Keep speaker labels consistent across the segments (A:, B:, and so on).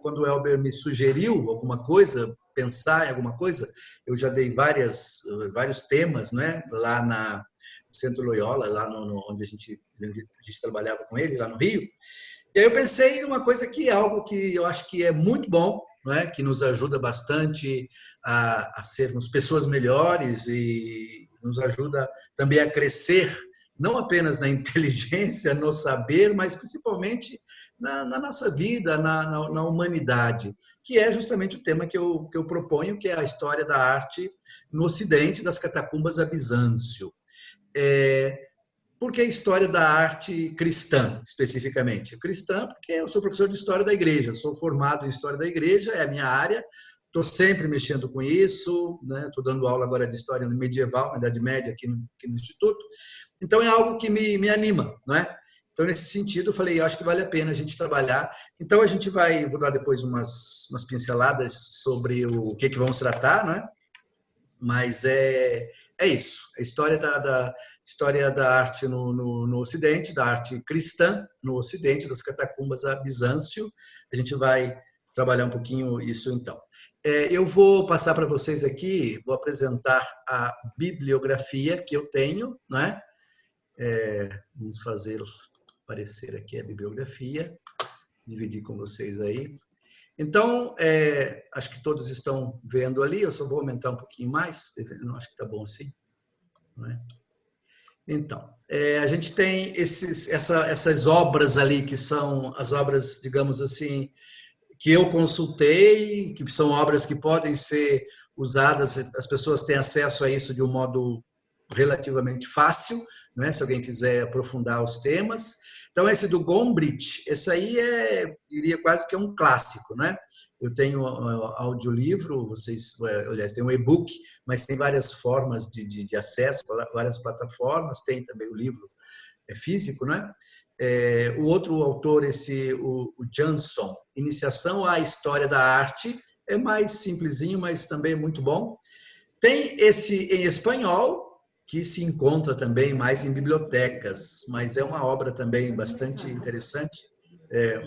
A: quando o Elber me sugeriu alguma coisa, pensar em alguma coisa, eu já dei vários temas, né, lá no Centro Loyola, lá onde a gente trabalhava com ele, lá no Rio. E aí eu pensei em uma coisa que é algo que eu acho que é muito bom, né, que nos ajuda bastante a sermos pessoas melhores e nos ajuda também a crescer, não apenas na inteligência, no saber, mas principalmente na nossa vida, na humanidade, que é justamente o tema que eu proponho, que é a história da arte no Ocidente, das catacumbas a Bizâncio. Por que a história da arte cristã, especificamente? Cristã porque eu sou professor de História da Igreja, sou formado em História da Igreja, é a minha área, estou sempre mexendo com isso, estou dando aula agora de História medieval, na Idade Média, aqui no Instituto, então é algo que me anima, não é? Então, nesse sentido, eu falei, eu acho que vale a pena a gente trabalhar. Então, vou dar depois umas pinceladas sobre o que vamos tratar, não é? Mas é isso, a história da arte no Ocidente, da arte cristã no Ocidente, das catacumbas a Bizâncio. A gente vai trabalhar um pouquinho isso então. Eu vou passar para vocês aqui, vou apresentar a bibliografia que eu tenho, né? Vamos fazer aparecer aqui a bibliografia, dividir com vocês aí. Então, acho que todos estão vendo ali, eu só vou aumentar um pouquinho mais, não acho que está bom assim. Não é? Então, a gente tem essas obras ali, que são as obras, digamos assim, que eu consultei, que são obras que podem ser usadas, as pessoas têm acesso a isso de um modo relativamente fácil, né? Se alguém quiser aprofundar os temas. Então, esse do Gombrich, esse aí diria quase que é um clássico, né? Eu tenho audiolivro, aliás, tem um e-book, mas tem várias formas de acesso, várias plataformas, tem também o livro físico, né? O outro autor, o Jansson, Iniciação à História da Arte, é mais simplesinho, mas também é muito bom. Tem esse em espanhol, que se encontra também mais em bibliotecas, mas é uma obra também bastante interessante,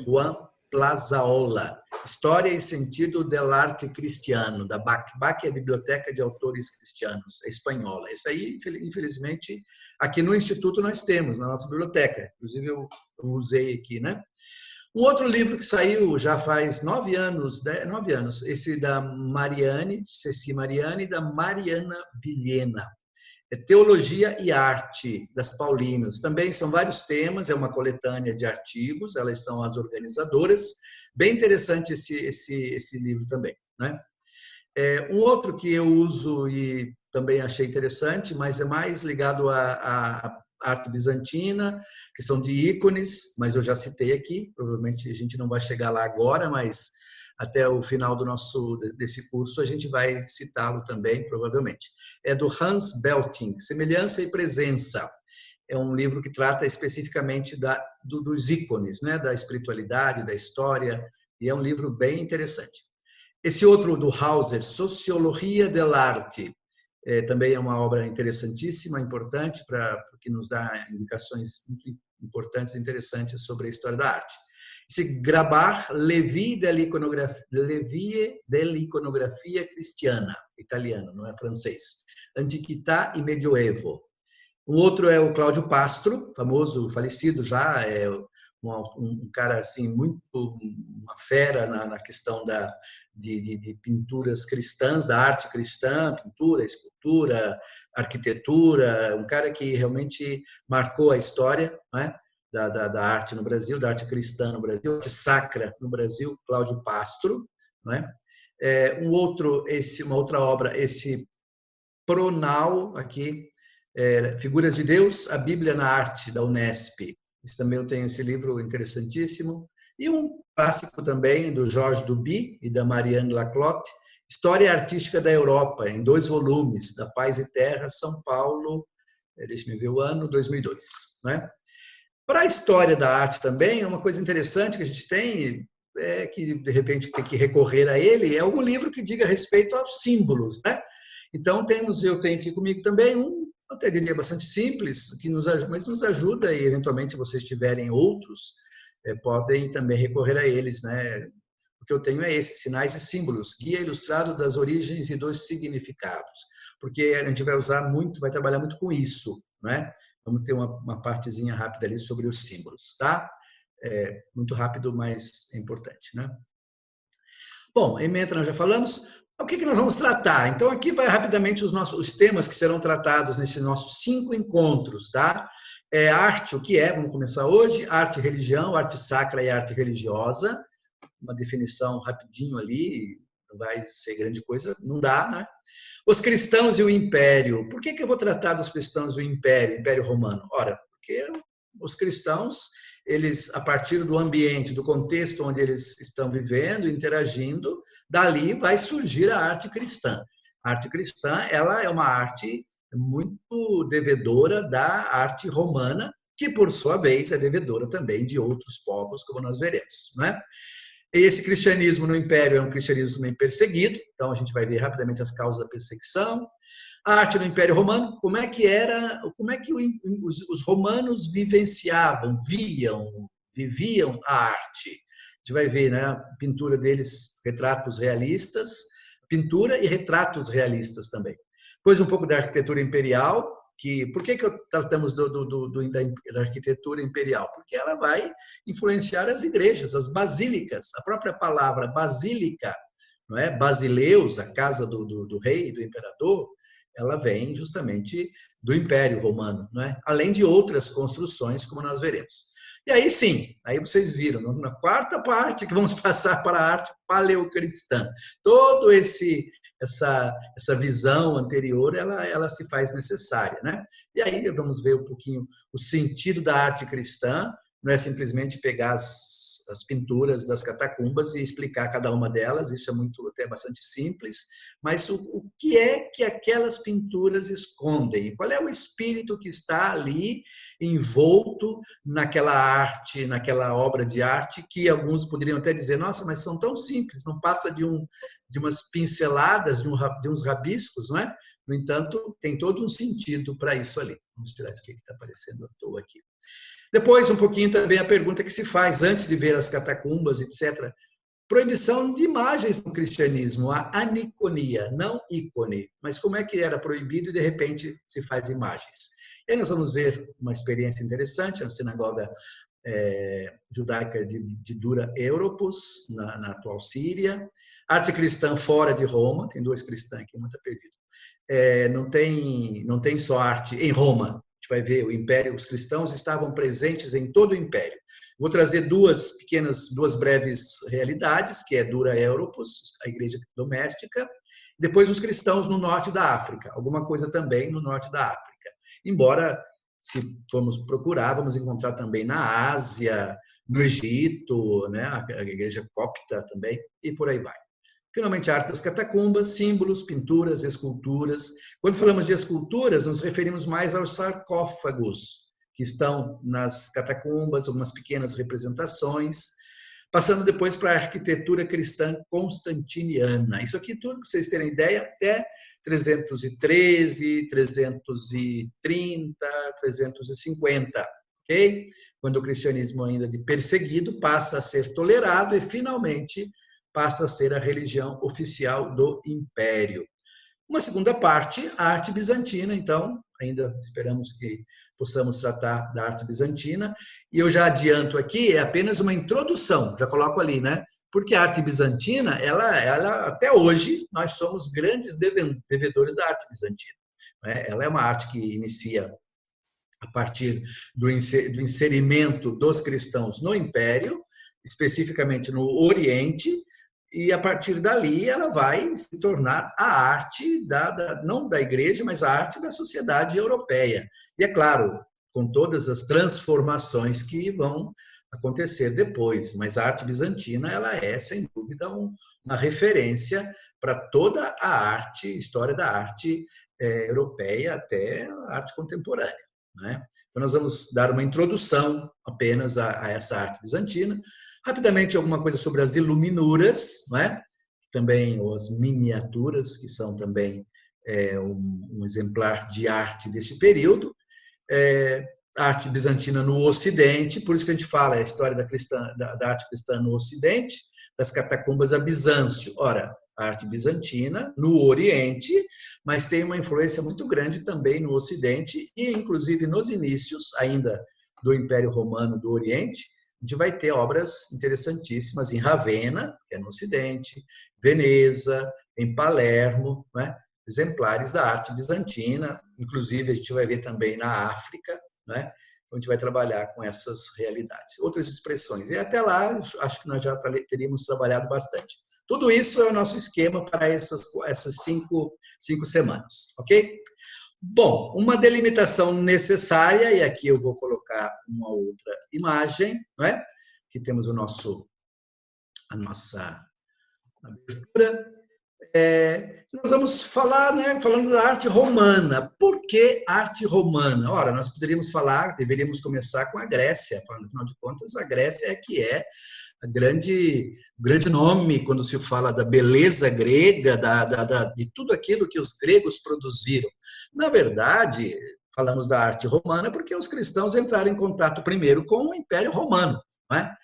A: Juan Plazaola, História e Sentido del Arte Cristiano, da BAC. BAC é a Biblioteca de Autores Cristianos, é espanhola. Isso aí, infelizmente, aqui no Instituto nós temos, na nossa biblioteca. Inclusive, eu usei aqui, né? Um outro livro que saiu já faz 9 anos, esse da Mariane, Ceci Mariane, e da Mariana Vilhena. Teologia e Arte, das Paulinas. Também são vários temas, é uma coletânea de artigos, elas são as organizadoras. Bem interessante esse livro também, né? Um outro que eu uso e também achei interessante, mas é mais ligado à arte bizantina, que são de ícones, mas eu já citei aqui, provavelmente a gente não vai chegar lá agora, mas até o final desse curso a gente vai citá-lo também, provavelmente. É do Hans Belting, Semelhança e Presença. É um livro que trata especificamente dos ícones, né? Da espiritualidade, da história, e é um livro bem interessante. Esse outro do Hauser, Sociologia dell'Arte, também é uma obra interessantíssima, importante, porque nos dá indicações muito importantes e interessantes sobre a história da arte. Esse Grabar, Levi dell'iconografia cristiana, italiano, não é francês, Antiquità e Medioevo. O outro é o Cláudio Pastro, famoso, falecido já, um cara assim muito uma fera na questão de pinturas cristãs, da arte cristã, pintura, escultura, arquitetura, um cara que realmente marcou a história, né, da arte no Brasil, da arte cristã no Brasil, arte sacra no Brasil, Cláudio Pastro, né? Uma outra obra, esse Pronal aqui, Figuras de Deus, a Bíblia na Arte, da Unesp. Também eu tenho esse livro interessantíssimo. E um clássico também, do Georges Duby e da Marianne Laclotte, História Artística da Europa, em 2 volumes, da Paz e Terra, São Paulo, deixa eu ver o ano, 2002. Né? Para a história da arte também, uma coisa interessante que a gente tem, que de repente tem que recorrer a ele, é algum livro que diga respeito aos símbolos, né? Então, eu tenho aqui comigo também eu até diria bastante simples, mas nos ajuda, e eventualmente vocês tiverem outros, podem também recorrer a eles, né? o que eu tenho é esse, sinais e símbolos, guia ilustrado das origens e dos significados, porque a gente vai usar muito, vai trabalhar muito com isso, né? Vamos ter uma partezinha rápida ali sobre os símbolos, tá? Muito rápido, mas é importante, né? Bom, ementa nós já falamos. O que nós vamos tratar? Então, aqui vai rapidamente os temas que serão tratados nesses nossos 5 encontros, tá? Arte, o que é? Vamos começar hoje. Arte e religião, arte sacra e arte religiosa. Uma definição rapidinho ali, não vai ser grande coisa, não dá, né? Os cristãos e o império. Por que eu vou tratar dos cristãos e o império romano? Ora, porque os cristãos, eles, a partir do ambiente, do contexto onde eles estão vivendo, interagindo, dali vai surgir a arte cristã. A arte cristã, ela é uma arte muito devedora da arte romana, que, por sua vez, é devedora também de outros povos, como nós veremos, né? Esse cristianismo no Império é um cristianismo também perseguido, então a gente vai ver rapidamente as causas da perseguição. A arte no Império Romano, como é que os romanos vivenciavam, viviam a arte. A gente vai ver, né, a pintura deles, retratos realistas, pintura e retratos realistas também. Depois um pouco da arquitetura imperial, por que tratamos da arquitetura imperial? Porque ela vai influenciar as igrejas, as basílicas. A própria palavra basílica, não é? Basileus, a casa do rei, do imperador, ela vem justamente do Império Romano, não é? Além de outras construções, como nós veremos. E aí sim, aí vocês viram, na quarta parte que vamos passar para a arte paleocristã. Toda essa visão anterior, ela se faz necessária, né? E aí vamos ver um pouquinho o sentido da arte cristã, não é simplesmente pegar as pinturas das catacumbas e explicar cada uma delas, isso é até bastante simples, mas o que é que aquelas pinturas escondem? Qual é o espírito que está ali envolto naquela arte, naquela obra de arte, que alguns poderiam até dizer, nossa, mas são tão simples, não passa de umas pinceladas, de uns rabiscos, não é? No entanto, tem todo um sentido para isso ali. Vamos esperar isso que está aparecendo à toa aqui. Depois, um pouquinho também a pergunta que se faz antes de ver as catacumbas, etc. Proibição de imagens no cristianismo, a aniconia, não ícone. Mas como é que era proibido e, de repente, se faz imagens? E aí nós vamos ver uma experiência interessante na sinagoga judaica de Dura Europos, na atual Síria. Arte cristã fora de Roma, tem 2 cristãs aqui, muito perdido. Não tem só arte em Roma. A gente vai ver o Império, os cristãos estavam presentes em todo o Império. Vou trazer duas breves realidades, que é Dura Europos, a igreja doméstica, depois os cristãos no norte da África, alguma coisa também no norte da África. Embora, se formos procurar, vamos encontrar também na Ásia, no Egito, né, a igreja copta também, e por aí vai. Finalmente, a arte das catacumbas, símbolos, pinturas, esculturas. Quando falamos de esculturas, nos referimos mais aos sarcófagos, que estão nas catacumbas, algumas pequenas representações, passando depois para a arquitetura cristã constantiniana. Isso aqui tudo, para vocês terem ideia, até 313, 330, 350, ok? Quando o cristianismo ainda de perseguido passa a ser tolerado e, finalmente, passa a ser a religião oficial do Império. Uma segunda parte, a arte bizantina, então, ainda esperamos que possamos tratar da arte bizantina, e eu já adianto aqui, é apenas uma introdução, já coloco ali, né? Porque a arte bizantina, ela até hoje, nós somos grandes devedores da arte bizantina. Né? Ela é uma arte que inicia a partir do inserimento dos cristãos no Império, especificamente no Oriente, e a partir dali ela vai se tornar a arte não da igreja, mas a arte da sociedade europeia. E é claro, com todas as transformações que vão acontecer depois, mas a arte bizantina ela é, sem dúvida, uma referência para toda a arte, história da arte europeia até a arte contemporânea. Né? Então nós vamos dar uma introdução apenas a essa arte bizantina. Rapidamente, alguma coisa sobre as iluminuras, né? Também as miniaturas, que são também um exemplar de arte deste período. A arte bizantina no Ocidente, por isso que a gente fala a história da arte cristã no Ocidente, das catacumbas a Bizâncio. Ora, a arte bizantina no Oriente, mas tem uma influência muito grande também no Ocidente e, inclusive, nos inícios ainda do Império Romano do Oriente, a gente vai ter obras interessantíssimas em Ravenna, que é no Ocidente, Veneza, em Palermo, né? Exemplares da arte bizantina, inclusive a gente vai ver também na África, né? Então a gente vai trabalhar com essas realidades. Outras expressões. E até lá, acho que nós já teríamos trabalhado bastante. Tudo isso é o nosso esquema para essas 5 semanas, ok? Bom, uma delimitação necessária, e aqui eu vou colocar uma outra imagem, não é? Aqui temos a nossa abertura. Nós vamos falar, né, falando da arte romana. Por que arte romana? Ora, nós deveríamos começar com a Grécia, falando, afinal de contas, a Grécia é que é o grande nome quando se fala da beleza grega, de tudo aquilo que os gregos produziram. Na verdade, falamos da arte romana porque os cristãos entraram em contato primeiro com o Império Romano, não é?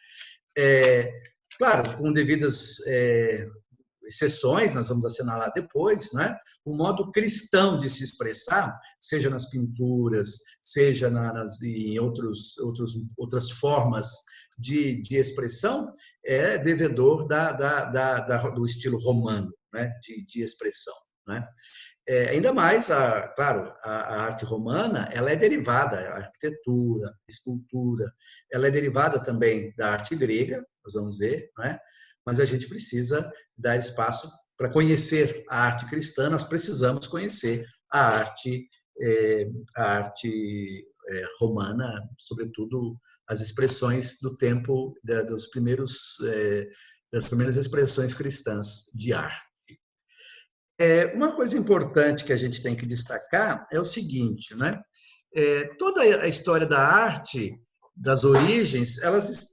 A: Claro, com devidas exceções, nós vamos assinalar depois, né? O modo cristão de se expressar, seja nas pinturas, seja em outras formas de expressão, é devedor do estilo romano, né? de expressão. Né? Ainda mais, claro, a arte romana, ela é derivada, a arquitetura, a escultura, ela é derivada também da arte grega, nós vamos ver, né? Mas a gente precisa dar espaço para conhecer a arte cristã, nós precisamos conhecer a arte romana, sobretudo as expressões do tempo das primeiras expressões cristãs de arte. Uma coisa importante que a gente tem que destacar é o seguinte, né? Toda a história da arte, das origens,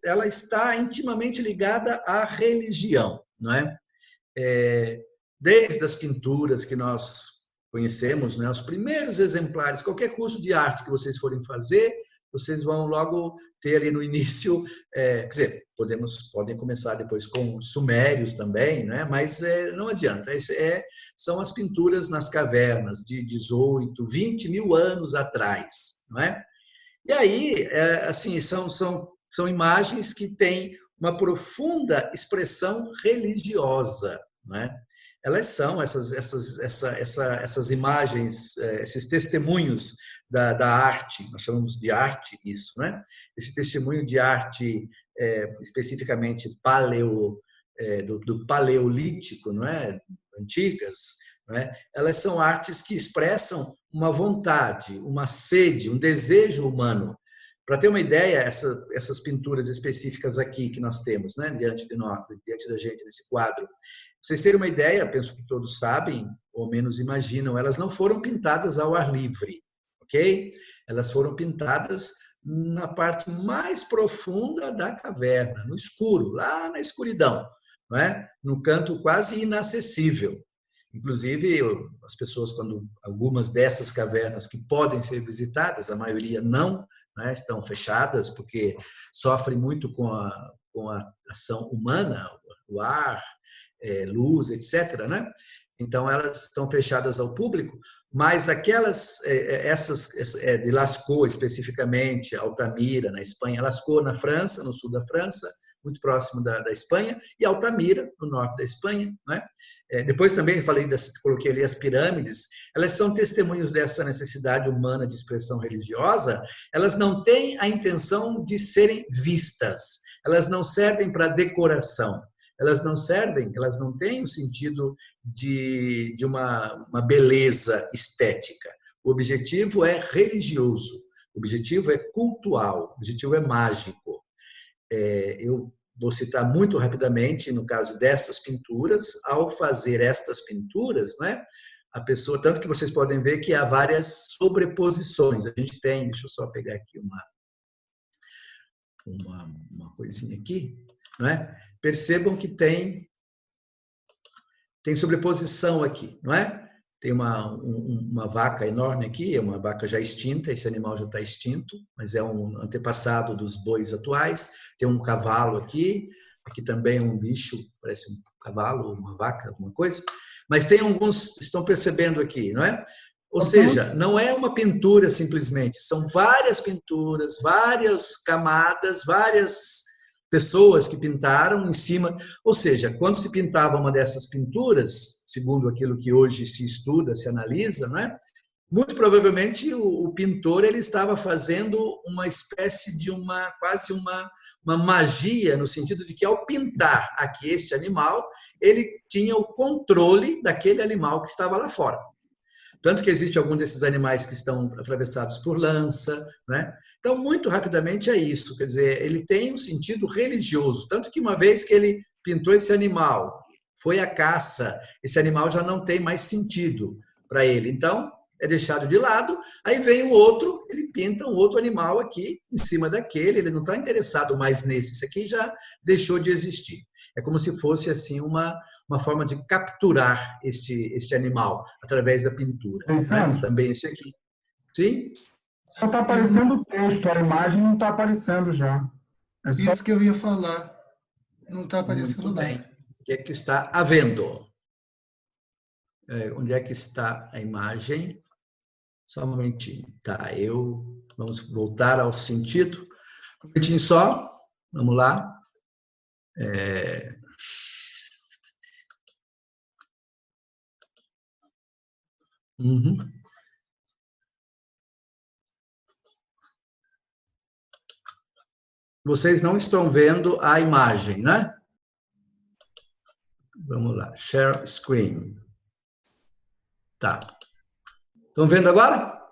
A: ela está intimamente ligada à religião, não é? Desde as pinturas que nós conhecemos, né, os primeiros exemplares, qualquer curso de arte que vocês forem fazer, vocês vão logo ter ali no início, quer dizer, podem começar depois com sumérios também, né? Mas não adianta, são as pinturas nas cavernas de 18, 20 mil anos atrás, não é? E aí, assim, são imagens que têm uma profunda expressão religiosa, não é? Elas são essas imagens, esses testemunhos da arte, nós chamamos de arte isso, né? Esse testemunho de arte, especificamente do paleolítico, não é? Antigas, não é? Elas são artes que expressam uma vontade, uma sede, um desejo humano. Para ter uma ideia, essas pinturas específicas aqui que nós temos, né? diante da gente nesse quadro, vocês terem uma ideia, penso que todos sabem, ou menos imaginam, elas não foram pintadas ao ar livre, ok? Elas foram pintadas na parte mais profunda da caverna, no escuro, lá na escuridão, não é? No canto quase inacessível. Inclusive, as pessoas, algumas dessas cavernas que podem ser visitadas, a maioria não, né, estão fechadas, porque sofrem muito com a ação humana, o ar, luz, etc., né? Então, elas estão fechadas ao público, mas essas de Lascaux, especificamente, Altamira, na Espanha, Lascaux, na França, no sul da França, muito próximo da Espanha, e Altamira, no norte da Espanha, né? Depois também coloquei ali as pirâmides, elas são testemunhos dessa necessidade humana de expressão religiosa, elas não têm a intenção de serem vistas, elas não servem para decoração, elas não têm o sentido de uma beleza estética. O objetivo é religioso, o objetivo é cultual, o objetivo é mágico. Eu vou citar muito rapidamente, no caso destas pinturas, ao fazer estas pinturas, né, a pessoa, tanto que vocês podem ver que há várias sobreposições. A gente tem, deixa eu só pegar aqui uma coisinha aqui, não é? Percebam que tem sobreposição aqui, não é? Tem uma vaca enorme aqui, é uma vaca já extinta, esse animal já está extinto, mas é um antepassado dos bois atuais. Tem um cavalo aqui, aqui também é um bicho, parece um cavalo, uma vaca, alguma coisa, mas tem alguns, estão percebendo aqui, não é? Ou seja, não é uma pintura simplesmente, são várias pinturas, várias camadas, várias pessoas que pintaram em cima. Ou seja, quando se pintava uma dessas pinturas, segundo aquilo que hoje se estuda, se analisa, não é? Muito provavelmente o pintor ele estava fazendo uma espécie de quase uma magia, no sentido de que ao pintar aqui este animal, ele tinha o controle daquele animal que estava lá fora. Tanto que existe alguns desses animais que estão atravessados por lança, né? Então, muito rapidamente é isso, quer dizer, ele tem um sentido religioso, tanto que uma vez que ele pintou esse animal, foi à caça, esse animal já não tem mais sentido para ele. Então, é deixado de lado, aí vem o outro, ele pinta um outro animal aqui, em cima daquele, ele não está interessado mais nesse, esse aqui já deixou de existir. É como se fosse assim uma forma de capturar este animal através da pintura. Né? Também esse aqui. Sim?
B: Só está aparecendo o texto, a imagem não está aparecendo já.
C: É só... Isso que eu ia falar. Não está aparecendo nada.
A: O que é que está havendo? Onde é que está a imagem? Só um momentinho. Tá, vamos voltar ao sentido. Um momentinho só. Vamos lá. Uhum. Vocês não estão vendo a imagem, né? Vamos lá. Share screen. Tá. Estão vendo agora?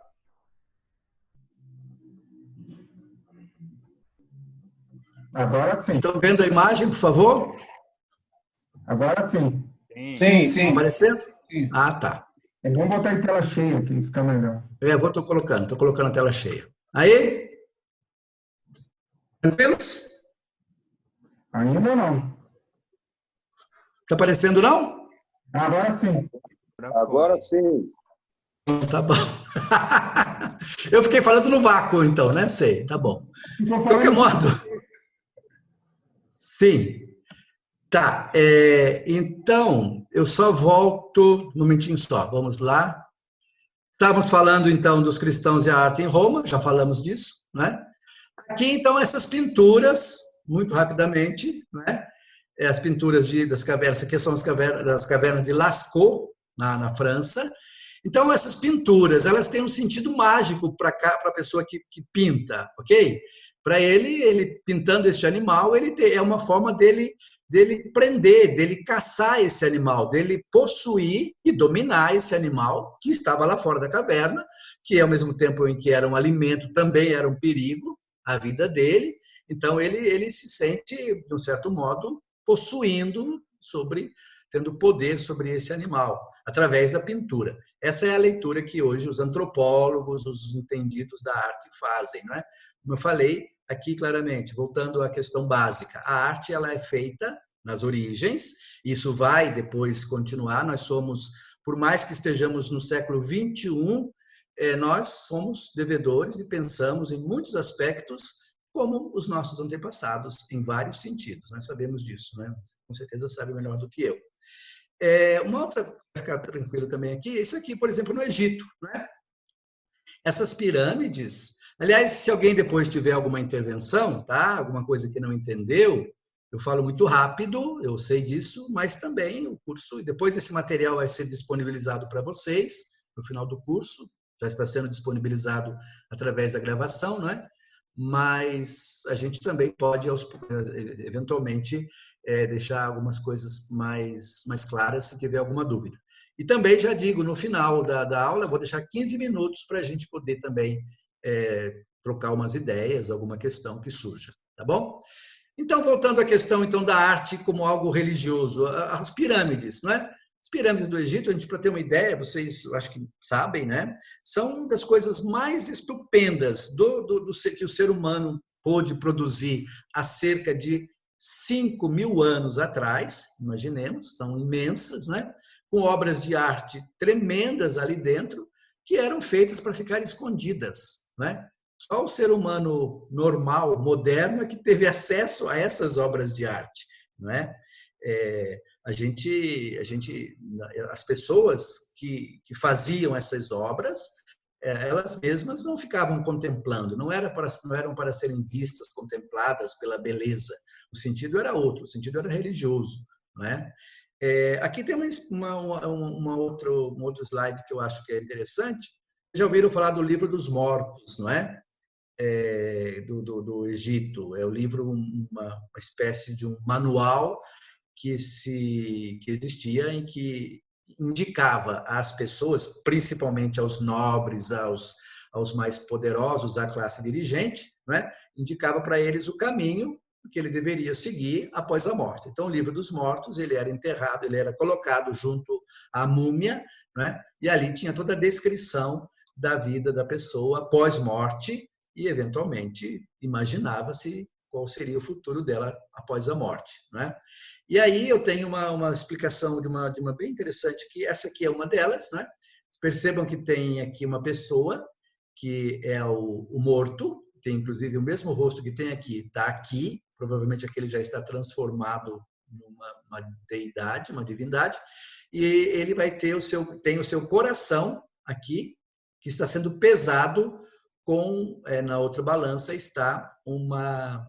B: Agora sim.
A: Estão vendo a imagem, por favor?
B: Agora sim.
C: Sim.
A: Está aparecendo? Sim. Ah, tá.
B: Vamos botar em tela cheia aqui, fica melhor.
A: Estou colocando a tela cheia. Aí? Tranquilos?
B: Ainda não.
A: Está aparecendo, não?
B: Agora sim.
D: Agora sim.
A: Tá bom. Eu fiquei falando no vácuo, então, né? Sei, tá bom. De qualquer modo. Sim. Tá. Então, eu só volto um momentinho só. Vamos lá. Estávamos falando, então, dos cristãos e a arte em Roma, já falamos disso, né? Aqui, então, essas pinturas, muito rapidamente, né? As pinturas das cavernas, aqui são das cavernas de Lascaux, na França. Então, essas pinturas, elas têm um sentido mágico para a pessoa que pinta, ok? Para ele pintando este animal, é uma forma dele prender, dele caçar esse animal, dele possuir e dominar esse animal que estava lá fora da caverna, que ao mesmo tempo em que era um alimento, também era um perigo à vida dele. Então, ele se sente, de um certo modo, possuindo tendo poder sobre esse animal, através da pintura. Essa é a leitura que hoje os antropólogos, os entendidos da arte fazem, não é? Como eu falei aqui claramente, voltando à questão básica, a arte ela é feita nas origens, isso vai depois continuar, nós somos, por mais que estejamos no século XXI, nós somos devedores e pensamos em muitos aspectos como os nossos antepassados, em vários sentidos, nós sabemos disso, né? Com certeza sabe melhor do que eu. Uma outra, para ficar tranquilo também aqui, isso aqui, por exemplo, no Egito, né? Essas pirâmides, aliás, se alguém depois tiver alguma intervenção, tá? Alguma coisa que não entendeu, eu falo muito rápido, eu sei disso, mas também o curso, depois esse material vai ser disponibilizado para vocês, no final do curso, já está sendo disponibilizado através da gravação, né? Mas a gente também pode, eventualmente, deixar algumas coisas mais claras se tiver alguma dúvida. E também, já digo, no final da aula, vou deixar 15 minutos para a gente poder também trocar umas ideias, alguma questão que surja, tá bom? Então, voltando à questão então, da arte como algo religioso, as pirâmides, não é? As pirâmides do Egito, a gente, para ter uma ideia, vocês acho que sabem, né? São uma das coisas mais estupendas que o ser humano pôde produzir há cerca de 5.000 anos atrás, imaginemos, são imensas, né? Com obras de arte tremendas ali dentro, que eram feitas para ficar escondidas, né? Só o ser humano normal, moderno, é que teve acesso a essas obras de arte. não é? As pessoas que faziam essas obras, elas mesmas não ficavam contemplando, não eram para serem vistas, contempladas pela beleza. O sentido era outro, o sentido era religioso, não é? Aqui tem um outro slide que eu acho que é interessante. Já ouviram falar do livro dos mortos, não é? Do Egito. É o livro, uma espécie de um manual que existia, em que indicava às pessoas, principalmente aos nobres, aos mais poderosos, à classe dirigente, né? Indicava para eles o caminho que ele deveria seguir após a morte. Então, o livro dos mortos, ele era enterrado, ele era colocado junto à múmia, né? E ali tinha toda a descrição da vida da pessoa após morte e, eventualmente, imaginava-se qual seria o futuro dela após a morte, né? E aí eu tenho uma explicação de uma bem interessante, que essa aqui é uma delas, né? Percebam que tem aqui uma pessoa, que é o morto, tem inclusive o mesmo rosto que tem aqui, está aqui, provavelmente aquele já está transformado numa deidade, uma divindade, e ele vai ter tem o seu coração aqui, que está sendo pesado na outra balança está uma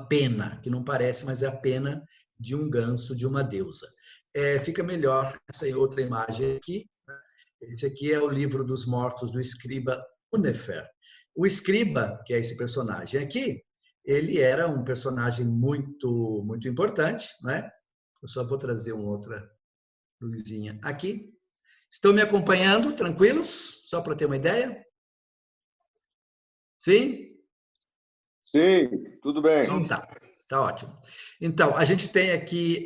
A: pena, que não parece, mas é a pena de um ganso, de uma deusa. Fica melhor essa outra imagem aqui. Esse aqui é o livro dos mortos do escriba Hunefer. O escriba, que é esse personagem aqui, ele era um personagem muito, muito importante, né? Eu só vou trazer uma outra luzinha aqui. Estão me acompanhando, tranquilos? Só para ter uma ideia? Sim?
D: Sim, tudo bem.
A: Então tá ótimo. Então, a gente tem aqui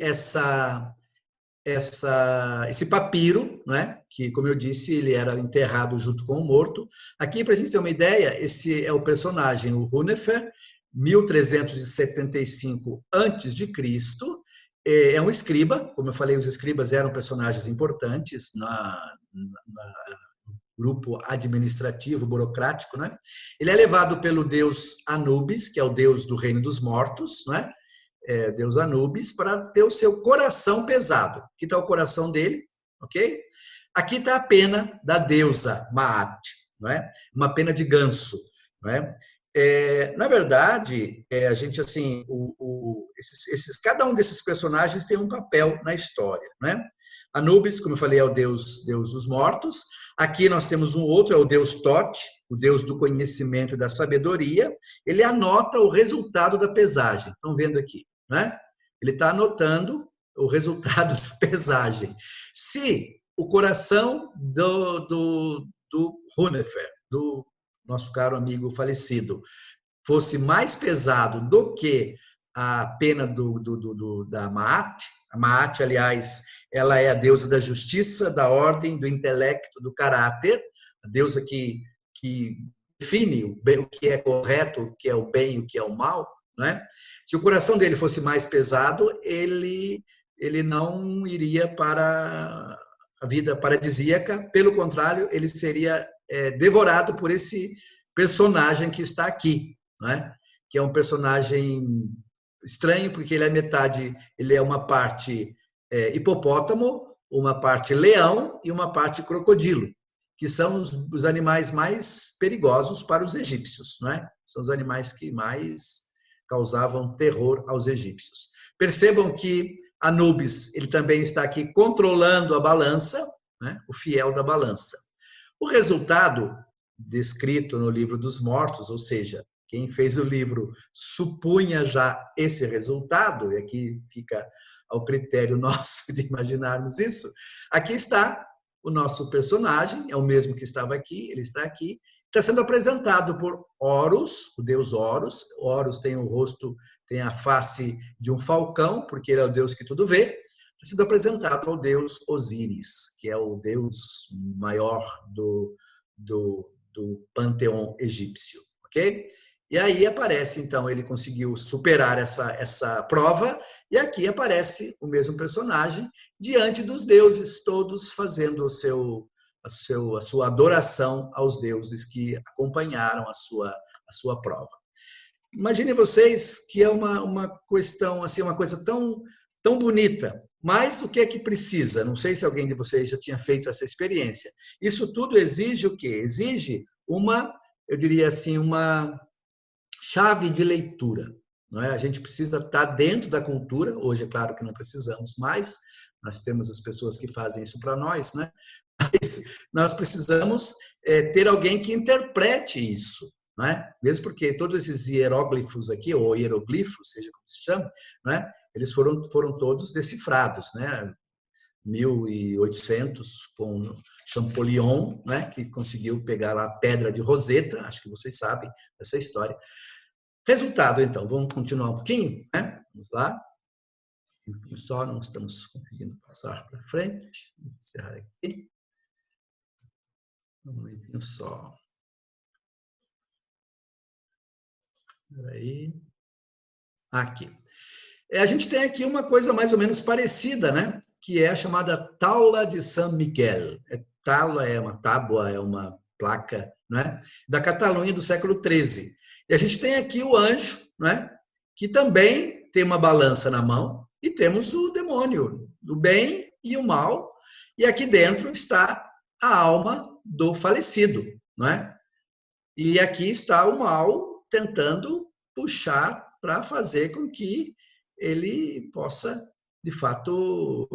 A: esse papiro, né? Que, como eu disse, ele era enterrado junto com o morto. Aqui, para a gente ter uma ideia, esse é o personagem, o Hunefer, 1375 a.C., é um escriba. Como eu falei, os escribas eram personagens importantes no grupo administrativo, burocrático, né? Ele é levado pelo deus Anubis, que é o deus do reino dos mortos, né? Deus Anubis, para ter o seu coração pesado. Aqui está o coração dele, ok? Aqui está a pena da deusa Maat, não é? Uma pena de ganso, não é? Na verdade, a gente assim, cada um desses personagens tem um papel na história, né? Anubis, como eu falei, é o deus dos mortos. Aqui nós temos um outro, é o deus Tote, o deus do conhecimento e da sabedoria. Ele anota o resultado da pesagem. Estão vendo aqui, né? Ele está anotando o resultado da pesagem. Se o coração do Hunefer, do nosso caro amigo falecido, fosse mais pesado do que a pena da Maat, a Maat, aliás, ela é a deusa da justiça, da ordem, do intelecto, do caráter, a deusa que define o que é correto, o que é o bem e o que é o mal, né? Se o coração dele fosse mais pesado, ele não iria para a vida paradisíaca, pelo contrário, ele seria devorado por esse personagem que está aqui, né? Que é um personagem estranho, porque ele é uma parte hipopótamo, uma parte leão e uma parte crocodilo, que são os animais mais perigosos para os egípcios, não é? São os animais que mais causavam terror aos egípcios. Percebam que Anubis, ele também está aqui controlando a balança, né? O fiel da balança. O resultado descrito no livro dos mortos, ou seja, quem fez o livro supunha já esse resultado, e aqui fica ao critério nosso de imaginarmos isso. Aqui está o nosso personagem, é o mesmo que estava aqui, ele está aqui, está sendo apresentado por Horus, o deus Horus. Horus tem o rosto, tem a face de um falcão, porque ele é o deus que tudo vê. Está sendo apresentado ao deus Osíris, que é o deus maior do panteão egípcio, ok? E aí aparece, então, ele conseguiu superar essa prova, e aqui aparece o mesmo personagem diante dos deuses, todos fazendo a sua adoração aos deuses que acompanharam a sua prova. imaginem vocês que é uma questão, assim, uma coisa tão bonita. Mas o que é que precisa? Não sei se alguém de vocês já tinha feito essa experiência. Isso tudo exige o quê? Exige eu diria assim, uma chave de leitura. Não é? A gente precisa estar dentro da cultura. Hoje, é claro que não precisamos mais. Nós temos as pessoas que fazem isso para nós, né? Mas nós precisamos ter alguém que interprete isso. Não é? Mesmo porque todos esses hieróglifos aqui, ou hieroglifos, seja como se chama, não é? Eles foram todos decifrados, né? 1800, com Champollion, né? Que conseguiu pegar lá a pedra de Rosetta, acho que vocês sabem dessa história. Resultado, então, vamos continuar um pouquinho, né? Vamos lá. Só não estamos conseguindo passar para frente. Vou encerrar aqui. Um momentinho só. Aí. Aqui. A gente tem aqui uma coisa mais ou menos parecida, né? Que é a chamada Taula de San Miguel. Taula é uma tábua, é uma placa, né? Da Catalunha do século XIII. E a gente tem aqui o anjo, né? Que também tem uma balança na mão, e temos o demônio, o bem e o mal. E aqui dentro está a alma do falecido, não é? E aqui está o mal tentando puxar para fazer com que ele possa, de fato,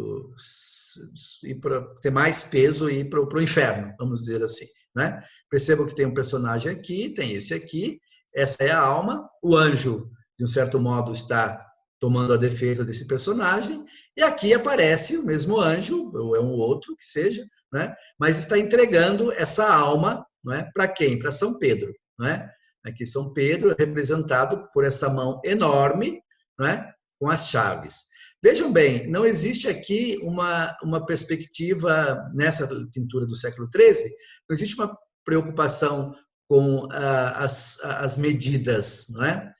A: ter mais peso e ir para o inferno, vamos dizer assim. Né? Percebam que tem um personagem aqui, tem esse aqui, essa é a alma, o anjo, de um certo modo, está tomando a defesa desse personagem, e aqui aparece o mesmo anjo, ou é um outro que seja, né? Mas está entregando essa alma, né? Para quem? Para São Pedro. Né? Aqui São Pedro é representado por essa mão enorme, né? Com as chaves. Vejam bem, não existe aqui uma perspectiva, nessa pintura do século XIII, não existe uma preocupação com as medidas. Não é?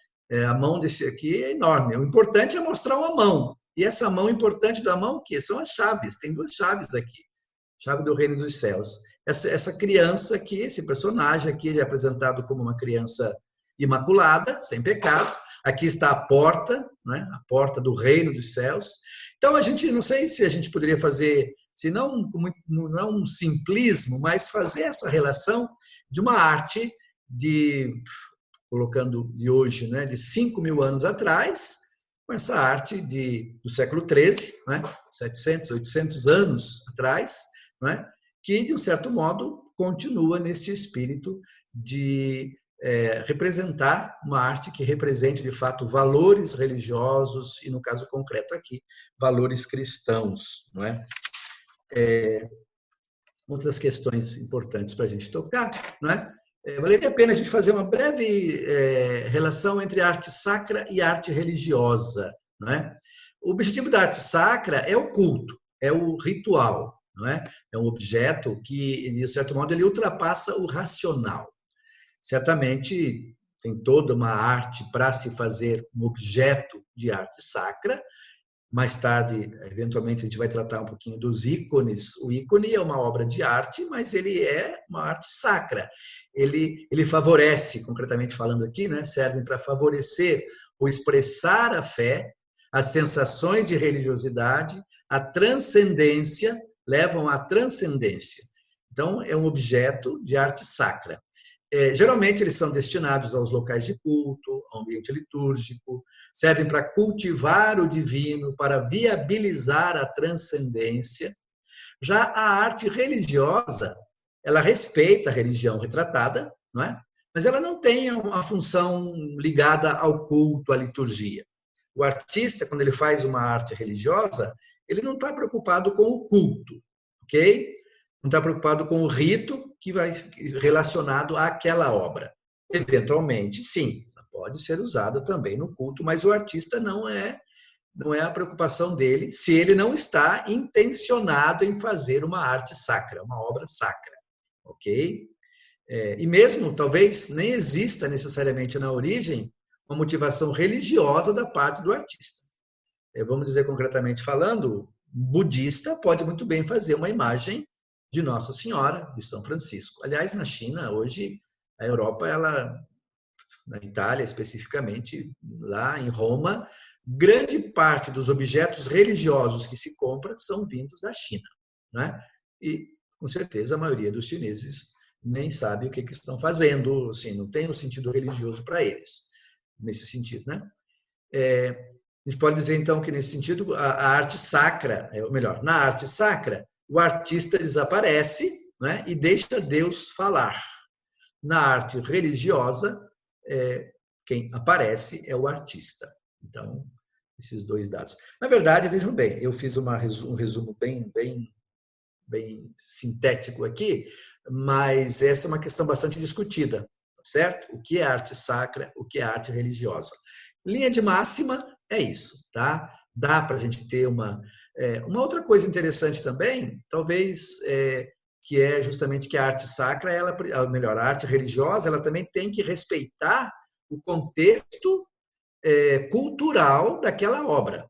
A: A mão desse aqui é enorme. O importante é mostrar uma mão. E essa mão importante da mão, que são as chaves. Tem duas chaves aqui. Chave do reino dos céus. Essa criança aqui, esse personagem aqui, ele é apresentado como uma criança imaculada, sem pecado. Aqui está a porta, né? A porta do reino dos céus. Então, a gente, não sei se a gente poderia fazer, se não é um simplismo, mas fazer essa relação de uma arte colocando de hoje, né? De 5.000 anos atrás, com essa arte do século XIII, né? 700, 800 anos atrás, né? Que, de um certo modo, continua nesse espírito de representar uma arte que represente, de fato, valores religiosos e, no caso concreto aqui, valores cristãos. Não é? Outras questões importantes para a gente tocar, não é? Valeria a pena a gente fazer uma breve relação entre a arte sacra e a arte religiosa. Não é? O objetivo da arte sacra é o culto, é o ritual. Não é? É um objeto que, de certo modo, ele ultrapassa o racional. Certamente tem toda uma arte para se fazer um objeto de arte sacra. Mais tarde, eventualmente, a gente vai tratar um pouquinho dos ícones. O ícone é uma obra de arte, mas ele é uma arte sacra. Ele favorece, concretamente falando aqui, né, servem para favorecer ou expressar a fé, as sensações de religiosidade, a transcendência, levam à transcendência. Então, é um objeto de arte sacra. Geralmente, eles são destinados aos locais de culto, ao ambiente litúrgico, servem para cultivar o divino, para viabilizar a transcendência. Já a arte religiosa, ela respeita a religião retratada, não é? Mas ela não tem uma função ligada ao culto, à liturgia. O artista, quando ele faz uma arte religiosa, ele não está preocupado com o culto, ok? Não está preocupado com o rito que vai relacionado àquela obra. Eventualmente, sim, pode ser usada também no culto, mas o artista não é a preocupação dele se ele não está intencionado em fazer uma arte sacra, uma obra sacra, ok? E mesmo, talvez, nem exista necessariamente na origem uma motivação religiosa da parte do artista. Vamos dizer concretamente falando, budista pode muito bem fazer uma imagem de Nossa Senhora, de São Francisco. Aliás, na China, hoje, a Europa, ela na Itália, especificamente lá em Roma, grande parte dos objetos religiosos que se compra são vindos da China, né? E, com certeza, a maioria dos chineses nem sabe o que estão fazendo, assim, não tem um sentido religioso para eles, nesse sentido, né? A gente pode dizer, então, que nesse sentido, a arte sacra, ou melhor, na arte sacra, o artista desaparece, né, e deixa Deus falar. Na arte religiosa, quem aparece é o artista. Então, esses dois dados. Na verdade, vejam bem, eu fiz um resumo bem sintético aqui, mas essa é uma questão bastante discutida, certo? O que é arte sacra, o que é arte religiosa? Linha de máxima é isso, tá? Dá para a gente ter uma outra coisa interessante também, talvez, que é justamente que a arte sacra, ou melhor, a arte religiosa, ela também tem que respeitar o contexto cultural daquela obra.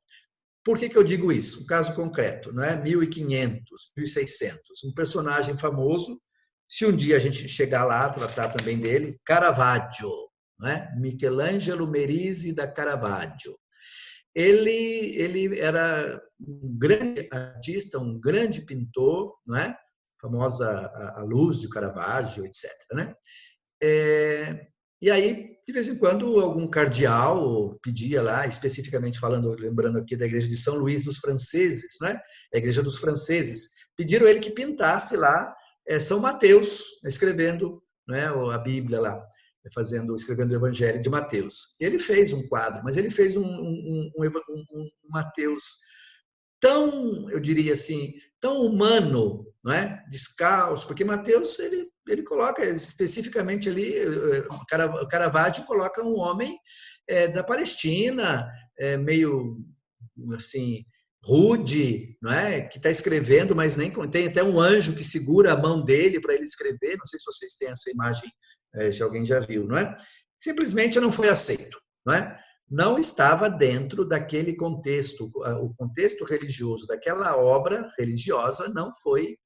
A: Por que eu digo isso? Um caso concreto, não é? 1500, 1600, um personagem famoso, se um dia a gente chegar lá, tratar também dele, Caravaggio, não é? Michelangelo Merisi da Caravaggio. Ele era um grande artista, um grande pintor, não é? Famosa a luz de Caravaggio, etc. Né? E aí, de vez em quando, algum cardeal pedia lá, especificamente falando, lembrando aqui da igreja de São Luís dos Franceses, né? A igreja dos franceses, pediram ele que pintasse lá São Mateus, escrevendo, né, a Bíblia lá, escrevendo o Evangelho de Mateus. Ele fez um quadro, mas ele fez um Mateus tão, eu diria assim, tão humano, não é? Descalço, porque Mateus ele coloca especificamente ali, Caravaggio coloca um homem da Palestina, meio assim rude, não é? Que está escrevendo, mas nem tem até um anjo que segura a mão dele para ele escrever. Não sei se vocês têm essa imagem, se alguém já viu, não é? Simplesmente não foi aceito, não é? Não estava dentro daquele contexto, o contexto religioso daquela obra religiosa não foi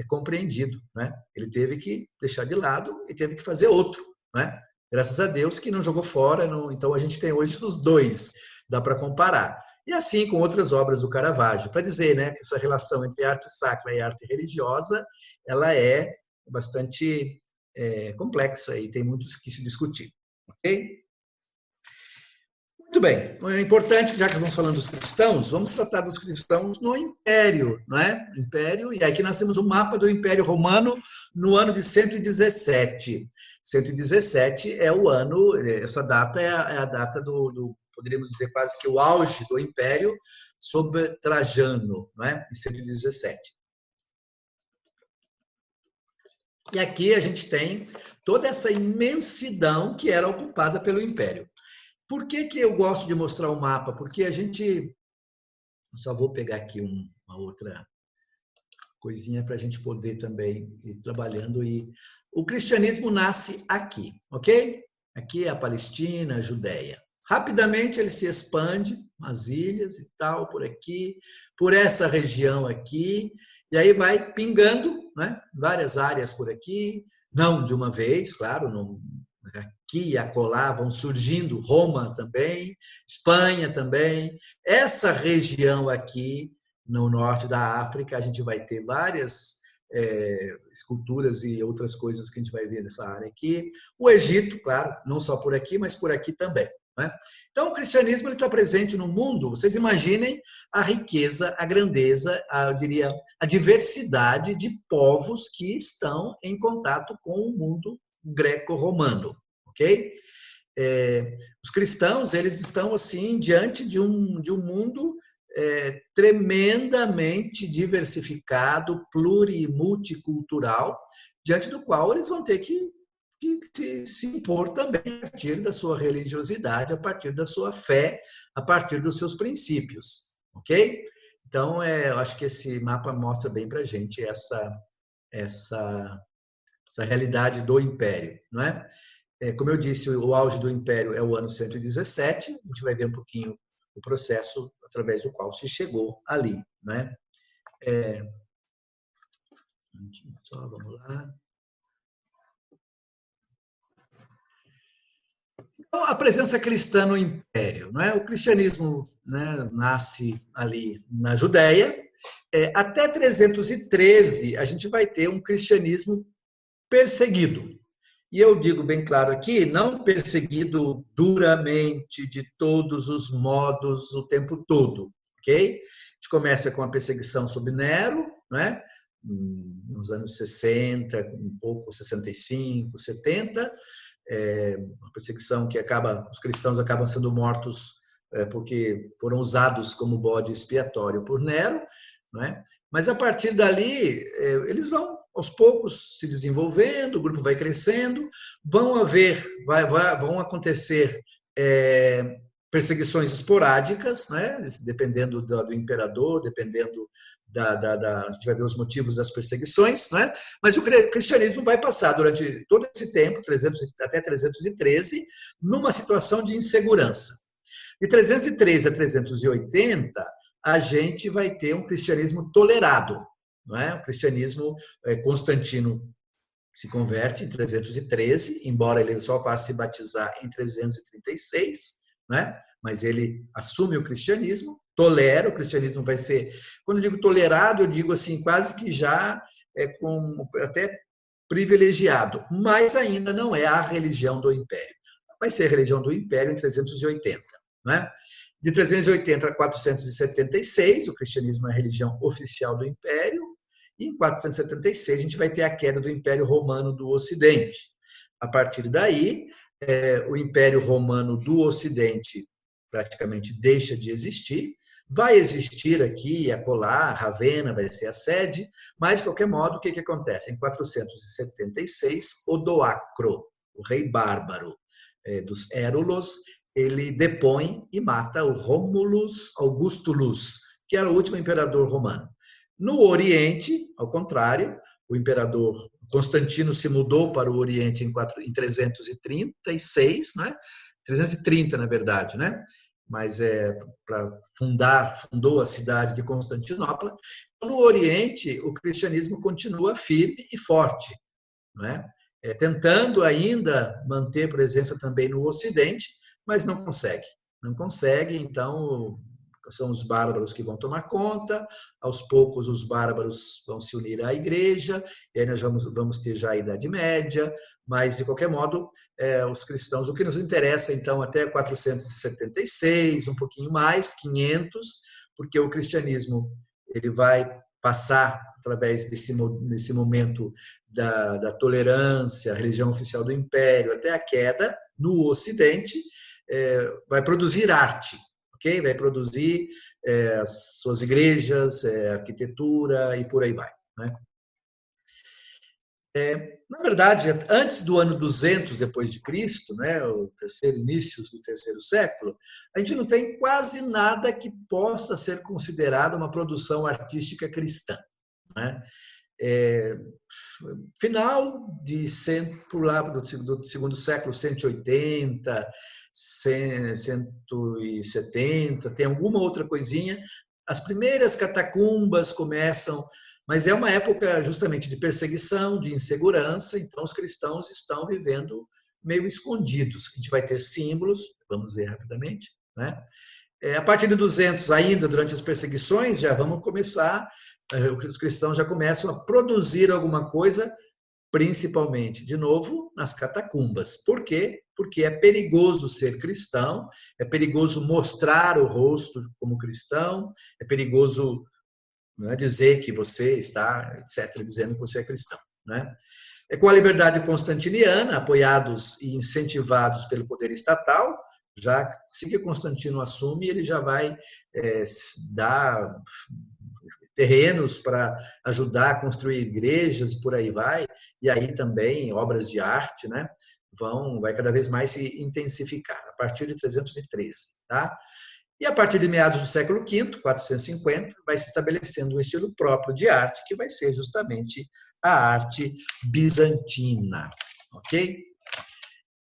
A: compreendido, né? Ele teve que deixar de lado e teve que fazer outro, né? Graças a Deus que não jogou fora, então a gente tem hoje os dois, dá para comparar. E assim com outras obras do Caravaggio, para dizer, né, que essa relação entre arte sacra e arte religiosa, ela é bastante complexa e tem muito que se discutir, ok? Muito bem, é importante, já que estamos falando dos cristãos, vamos tratar dos cristãos no Império, não é? Império, e aqui nós temos um mapa do Império Romano no ano de 117. 117 é o ano, essa data é a data poderíamos dizer quase que o auge do Império sob Trajano, não é? Em 117. E aqui a gente tem toda essa imensidão que era ocupada pelo Império. Por que eu gosto de mostrar o mapa? Porque a gente... Só vou pegar aqui uma outra coisinha para a gente poder também ir trabalhando. O cristianismo nasce aqui, ok? Aqui é a Palestina, a Judéia. Rapidamente ele se expande, as ilhas e tal, por aqui, por essa região aqui, e aí vai pingando, né? Várias áreas por aqui, não de uma vez, claro, não... Aqui e acolá vão surgindo, Roma também, Espanha também. Essa região aqui, no norte da África, a gente vai ter várias esculturas e outras coisas que a gente vai ver nessa área aqui. O Egito, claro, não só por aqui, mas por aqui também. Né? Então, o cristianismo está presente no mundo. Vocês imaginem a riqueza, a grandeza, eu diria, a diversidade de povos que estão em contato com o mundo greco-romano. Ok? Os cristãos, eles estão assim diante de um mundo tremendamente diversificado, plurimulticultural, diante do qual eles vão ter que se impor também a partir da sua religiosidade, a partir da sua fé, a partir dos seus princípios. Ok? Então, eu acho que esse mapa mostra bem para a gente essa realidade do império, não é? Como eu disse, o auge do Império é o ano 117, a gente vai ver um pouquinho o processo através do qual se chegou ali. Né? Só, vamos lá. Então, a presença cristã no Império, não é? O cristianismo, né, nasce ali na Judéia. Até 313, a gente vai ter um cristianismo perseguido. E eu digo bem claro aqui, não perseguido duramente, de todos os modos, o tempo todo, ok? A gente começa com a perseguição sob Nero, né? Nos anos 60, um pouco 65, 70, uma perseguição que os cristãos acabam sendo mortos porque foram usados como bode expiatório por Nero, né? Mas a partir dali eles vão aos poucos se desenvolvendo, o grupo vai crescendo, vão acontecer perseguições esporádicas, né? Dependendo do imperador, dependendo a gente vai ver os motivos das perseguições, né? Mas o cristianismo vai passar durante todo esse tempo, até 313, numa situação de insegurança. De 313 a 380, a gente vai ter um cristianismo tolerado, não é? O cristianismo, Constantino se converte em 313, embora ele só vá se batizar em 336, né? Mas ele assume o cristianismo, tolera, o cristianismo vai ser, quando eu digo tolerado, eu digo assim, quase que já até privilegiado, mas ainda não é a religião do Império. Vai ser a religião do Império em 380, né? De 380 a 476, o cristianismo é a religião oficial do Império, e em 476 a gente vai ter a queda do Império Romano do Ocidente. A partir daí, o Império Romano do Ocidente praticamente deixa de existir, vai existir aqui e acolá, Ravenna vai ser a sede, mas, de qualquer modo, o que acontece? Em 476, Odoacro, o rei bárbaro dos Érulos, ele depõe e mata o Romulus Augustulus, que era o último imperador romano. No Oriente, ao contrário, o imperador Constantino se mudou para o Oriente em 336, né? 330, na verdade, né? Mas fundou a cidade de Constantinopla. No Oriente, o cristianismo continua firme e forte, né? Tentando ainda manter presença também no Ocidente, mas não consegue. Não consegue, então são os bárbaros que vão tomar conta, aos poucos os bárbaros vão se unir à igreja, e aí nós vamos ter já a Idade Média, mas, de qualquer modo, os cristãos, o que nos interessa, então, até 476, um pouquinho mais, 500, porque o cristianismo ele vai passar, através desse momento da tolerância, a religião oficial do Império, até a queda no Ocidente, vai produzir arte, ok? Vai produzir as suas igrejas, arquitetura e por aí vai, né? Na verdade, antes do ano 200 depois de Cristo, né, inícios do terceiro século, a gente não tem quase nada que possa ser considerado uma produção artística cristã, né? Final do segundo século, 180, 170, tem alguma outra coisinha. As primeiras catacumbas começam, mas é uma época justamente de perseguição, de insegurança, então os cristãos estão vivendo meio escondidos. A gente vai ter símbolos, vamos ver rapidamente, né? A partir de 200, ainda durante as perseguições, já vamos começar, os cristãos já começam a produzir alguma coisa, principalmente, de novo, nas catacumbas. Por quê? Porque é perigoso ser cristão, é perigoso mostrar o rosto como cristão, é perigoso, não é, dizer que você está, etc., dizendo que você é cristão, né? Com a liberdade constantiniana, apoiados e incentivados pelo poder estatal, já assim que Constantino assume, ele já vai dar terrenos para ajudar a construir igrejas, por aí vai, e aí também obras de arte, né? Vai cada vez mais se intensificar, a partir de 313, tá? E a partir de meados do século V, 450, vai se estabelecendo um estilo próprio de arte, que vai ser justamente a arte bizantina, ok?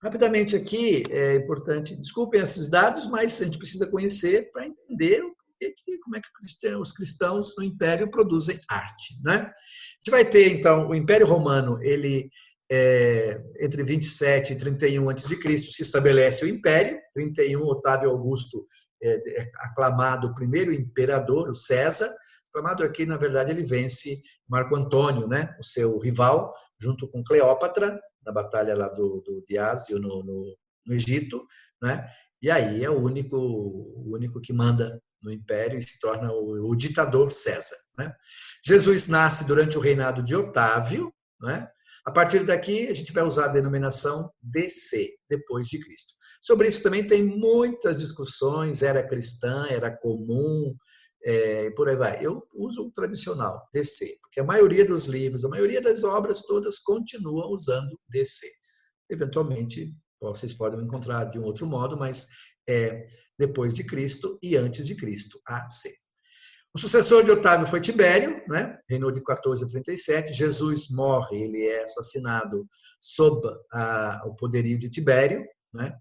A: Rapidamente aqui, é importante, desculpem esses dados, mas a gente precisa conhecer para entender como é que os cristãos no Império produzem arte, né? A gente vai ter, então, o Império Romano, ele entre 27 e 31 a.C. se estabelece o Império. 31, Otávio Augusto é aclamado o primeiro imperador, o César. Aclamado aqui, na verdade, ele vence Marco Antônio, né, o seu rival, junto com Cleópatra, na batalha lá do Diásio no Egito, né? E aí é o único que manda no Império e se torna o ditador César, né? Jesus nasce durante o reinado de Otávio, né? A partir daqui, a gente vai usar a denominação DC, depois de Cristo. Sobre isso também tem muitas discussões, era cristã, era comum, por aí vai. Eu uso o tradicional, DC, porque a maioria dos livros, a maioria das obras todas continuam usando DC. Eventualmente, vocês podem encontrar de um outro modo, mas é depois de Cristo e antes de Cristo, AC. O sucessor de Otávio foi Tibério, né? Reinou de 14 a 37. Jesus morre, ele é assassinado sob o poderio de Tibério, né?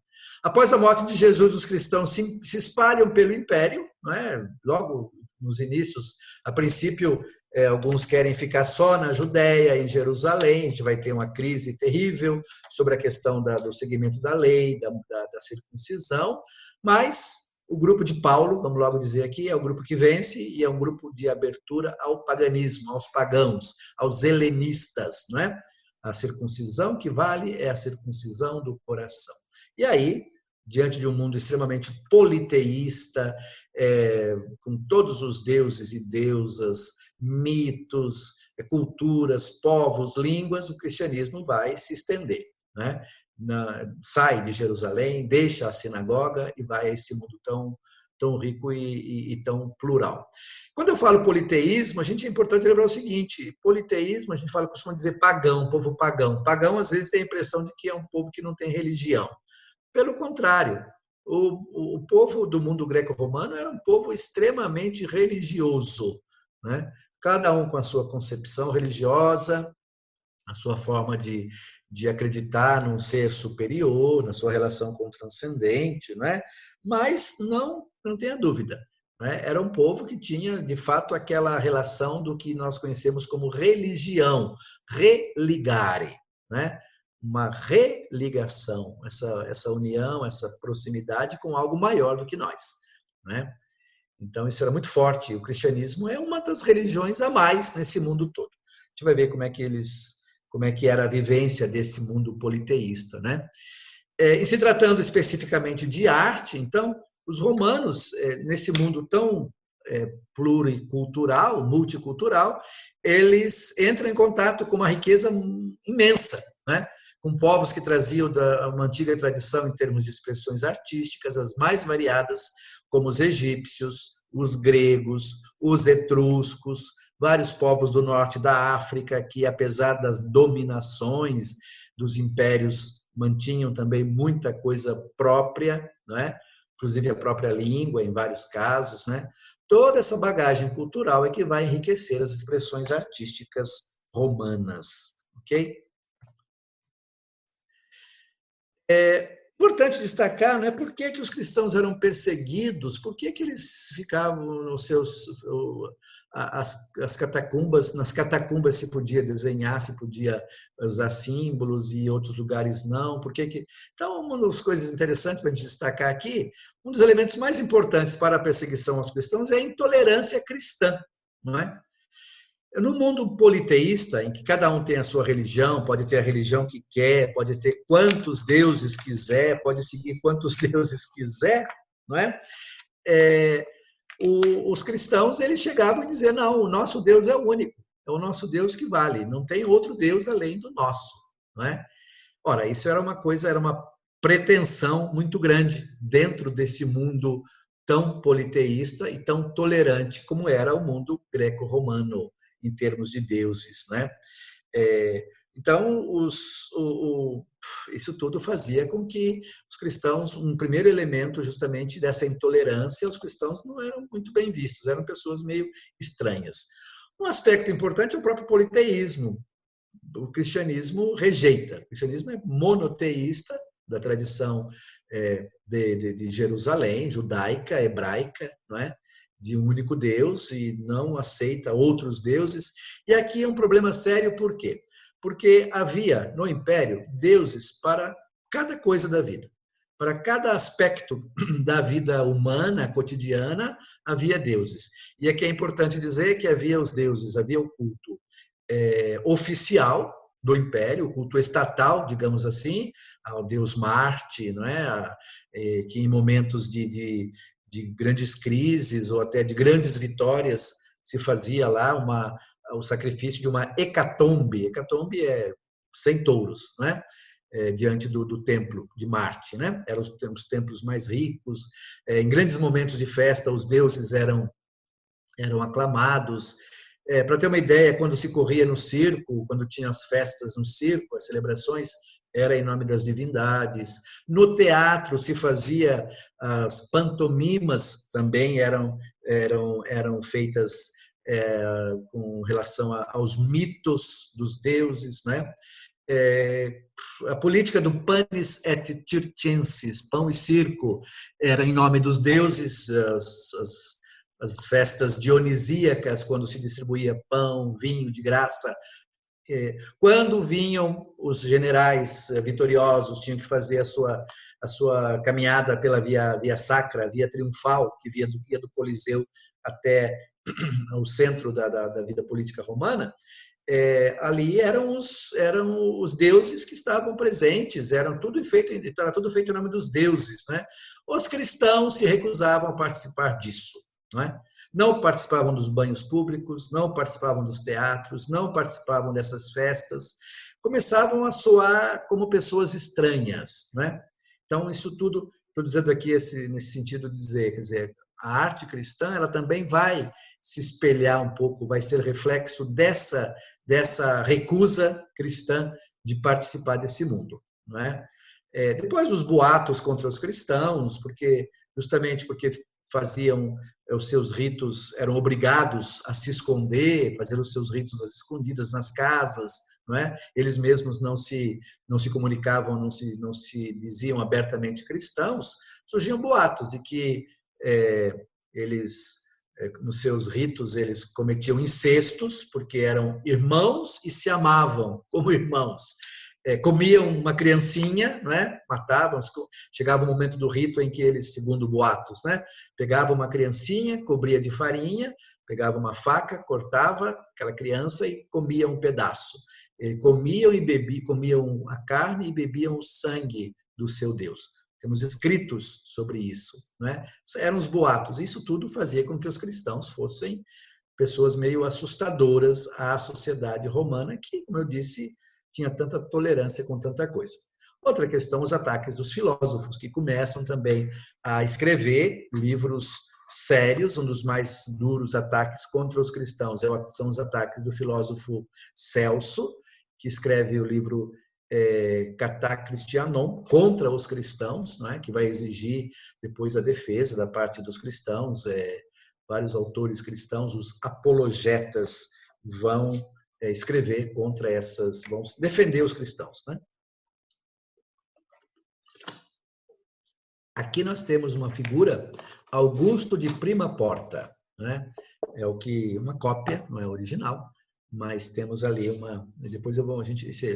A: Após a morte de Jesus, os cristãos se espalham pelo Império, né? Logo nos inícios, a princípio, alguns querem ficar só na Judéia, em Jerusalém. A gente vai ter uma crise terrível sobre a questão do seguimento da lei, da circuncisão, mas o grupo de Paulo, vamos logo dizer aqui, é o grupo que vence e é um grupo de abertura ao paganismo, aos pagãos, aos helenistas, não é? A circuncisão que vale é a circuncisão do coração. E aí, diante de um mundo extremamente politeísta, com todos os deuses e deusas, mitos, culturas, povos, línguas, o cristianismo vai se estender, né? Sai de Jerusalém, deixa a sinagoga e vai a esse mundo tão rico e tão plural. Quando eu falo politeísmo, é importante lembrar o seguinte: politeísmo, a gente costuma dizer pagão, povo pagão. Pagão, às vezes, tem a impressão de que é um povo que não tem religião. Pelo contrário, o povo do mundo greco-romano era um povo extremamente religioso, né? Cada um com a sua concepção religiosa, a sua forma de acreditar num ser superior, na sua relação com o transcendente, né? Mas não tenha dúvida, né? Era um povo que tinha, de fato, aquela relação do que nós conhecemos como religião, religare, né? Uma religação, essa união, essa proximidade com algo maior do que nós, né? Então, isso era muito forte. O cristianismo é uma das religiões a mais nesse mundo todo. A gente vai ver como é que era a vivência desse mundo politeísta, né? E se tratando especificamente de arte, então, os romanos, nesse mundo tão pluricultural, multicultural, eles entram em contato com uma riqueza imensa, né? Com povos que traziam uma antiga tradição em termos de expressões artísticas, as mais variadas, como os egípcios, os gregos, os etruscos, vários povos do norte da África, que, apesar das dominações dos impérios, mantinham também muita coisa própria, né? Inclusive a própria língua, em vários casos, né? Toda essa bagagem cultural é que vai enriquecer as expressões artísticas romanas, ok? Importante destacar, né, por que os cristãos eram perseguidos, por que eles ficavam nos as catacumbas, nas catacumbas se podia desenhar, se podia usar símbolos e outros lugares não, Então, uma das coisas interessantes para a gente destacar aqui, um dos elementos mais importantes para a perseguição aos cristãos é a intolerância cristã, não é? No mundo politeísta, em que cada um tem a sua religião, pode ter a religião que quer, pode ter quantos deuses quiser, pode seguir quantos deuses quiser, não é? Os cristãos, eles chegavam a dizer, não, o nosso Deus é o único, é o nosso Deus que vale, não tem outro Deus além do nosso, não é? Ora, isso era uma pretensão muito grande dentro desse mundo tão politeísta e tão tolerante como era o mundo greco-romano, em termos de deuses, né? Então, isso tudo fazia com que os cristãos, um primeiro elemento justamente dessa intolerância, os cristãos não eram muito bem vistos, eram pessoas meio estranhas. Um aspecto importante é o próprio politeísmo. O cristianismo rejeita. O cristianismo é monoteísta, da tradição de Jerusalém, judaica, hebraica, não é? De um único Deus e não aceita outros deuses. E aqui é um problema sério, por quê? Porque havia no Império deuses para cada coisa da vida. Para cada aspecto da vida humana, cotidiana, havia deuses. E aqui é importante dizer que havia os deuses, havia o culto oficial do Império, o culto estatal, digamos assim, ao deus Marte, não é? Que em momentos de grandes crises ou até de grandes vitórias se fazia lá o sacrifício de uma hecatombe. Hecatombe é 100 touros, não é? Diante do templo de Marte, né? Eram os templos mais ricos. Em grandes momentos de festa, os deuses eram aclamados. Para ter uma ideia, quando se corria no circo, quando tinha as festas no circo, as celebrações, era em nome das divindades. No teatro se fazia, as pantomimas também eram feitas com relação aos mitos dos deuses, né? A política do panis et circenses, pão e circo, era em nome dos deuses. As festas dionisíacas, quando se distribuía pão, vinho de graça. Quando vinham os generais vitoriosos, tinham que fazer a sua caminhada pela via sacra, via triunfal, que ia do Coliseu até o centro da vida política romana. Ali eram os deuses que estavam presentes, era tudo feito em nome dos deuses, né? Os cristãos se recusavam a participar disso, não é? Não participavam dos banhos públicos, não participavam dos teatros, não participavam dessas festas, começavam a soar como pessoas estranhas, né? Então, isso tudo, estou dizendo aqui nesse sentido de dizer, quer dizer, a arte cristã, ela também vai se espelhar um pouco, vai ser reflexo dessa recusa cristã de participar desse mundo, não é? Depois os boatos contra os cristãos, justamente porque faziam os seus ritos, eram obrigados a se esconder, fazer os seus ritos às escondidas nas casas, não é? Eles mesmos não se comunicavam, não se diziam abertamente cristãos. Surgiam boatos de que eles, nos seus ritos, eles cometiam incestos, porque eram irmãos e se amavam como irmãos. Comiam uma criancinha, não é? Matavam, chegava o momento do rito em que eles, segundo boatos, né? Pegavam uma criancinha, cobria de farinha, pegava uma faca, cortava aquela criança e comia um pedaço. Comiam a carne e bebiam o sangue do seu Deus. Temos escritos sobre isso, né? Eram os boatos. Isso tudo fazia com que os cristãos fossem pessoas meio assustadoras à sociedade romana, que, como eu disse, tinha tanta tolerância com tanta coisa. Outra questão, os ataques dos filósofos, que começam também a escrever livros sérios. Um dos mais duros ataques contra os cristãos são os ataques do filósofo Celso, que escreve o livro Cata Christianon, contra os cristãos, não é? Que vai exigir depois a defesa da parte dos cristãos. Vários autores cristãos, os apologetas, vão escrever contra vão defender os cristãos, né? Aqui nós temos uma figura, Augusto de Prima Porta, né? Uma cópia, não é original, mas temos ali depois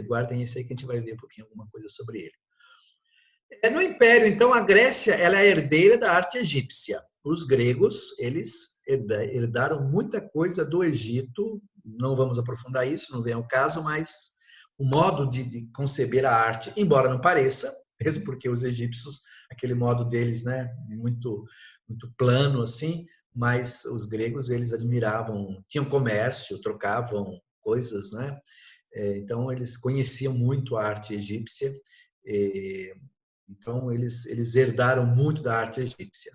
A: guardem esse aí que a gente vai ver um pouquinho alguma coisa sobre ele. No Império, então, a Grécia, ela é herdeira da arte egípcia. Os gregos, eles herdaram muita coisa do Egito. Não vamos aprofundar isso, não vem ao caso, mas o modo de conceber a arte, embora não pareça, mesmo porque os egípcios, aquele modo deles, né, muito, muito plano assim, mas os gregos, eles admiravam, tinham comércio, trocavam coisas, né? Então, eles conheciam muito a arte egípcia, então, eles herdaram muito da arte egípcia,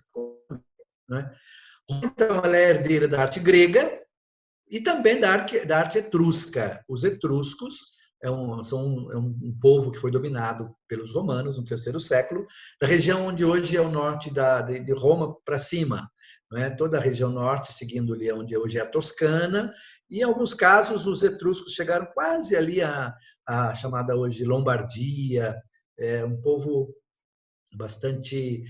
A: né? Então, ela é herdeira da arte grega e também da arte etrusca. Os etruscos são um povo que foi dominado pelos romanos no terceiro século, da região onde hoje é o norte de Roma para cima, né? Toda a região norte, seguindo ali onde hoje é a Toscana, e em alguns casos os etruscos chegaram quase ali a chamada hoje Lombardia, um povo bastante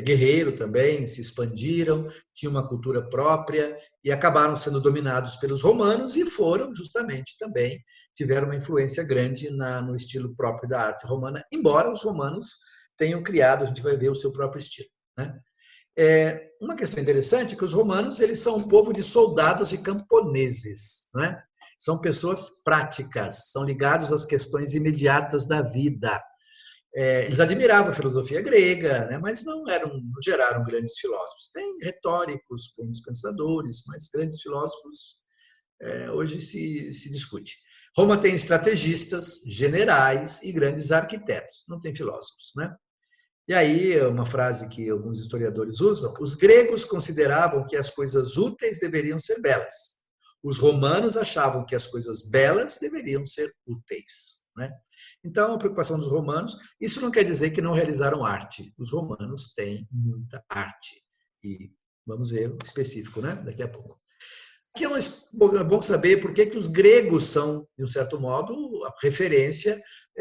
A: guerreiro também, se expandiram, tinham uma cultura própria e acabaram sendo dominados pelos romanos e foram justamente também, tiveram uma influência grande no estilo próprio da arte romana, embora os romanos tenham criado, a gente vai ver o seu próprio estilo, né? Uma questão interessante é que os romanos eles são um povo de soldados e camponeses, né? São pessoas práticas, são ligados às questões imediatas da vida. Eles admiravam a filosofia grega, né? Mas não geraram grandes filósofos. Tem retóricos, grandes pensadores, mas grandes filósofos hoje se discute. Roma tem estrategistas, generais e grandes arquitetos, não tem filósofos, né? E aí, uma frase que alguns historiadores usam, os gregos consideravam que as coisas úteis deveriam ser belas. Os romanos achavam que as coisas belas deveriam ser úteis, né? Então, a preocupação dos romanos, isso não quer dizer que não realizaram arte. Os romanos têm muita arte. E vamos ver o específico, né? Daqui a pouco. Aqui é bom saber por que os gregos são, de um certo modo, a referência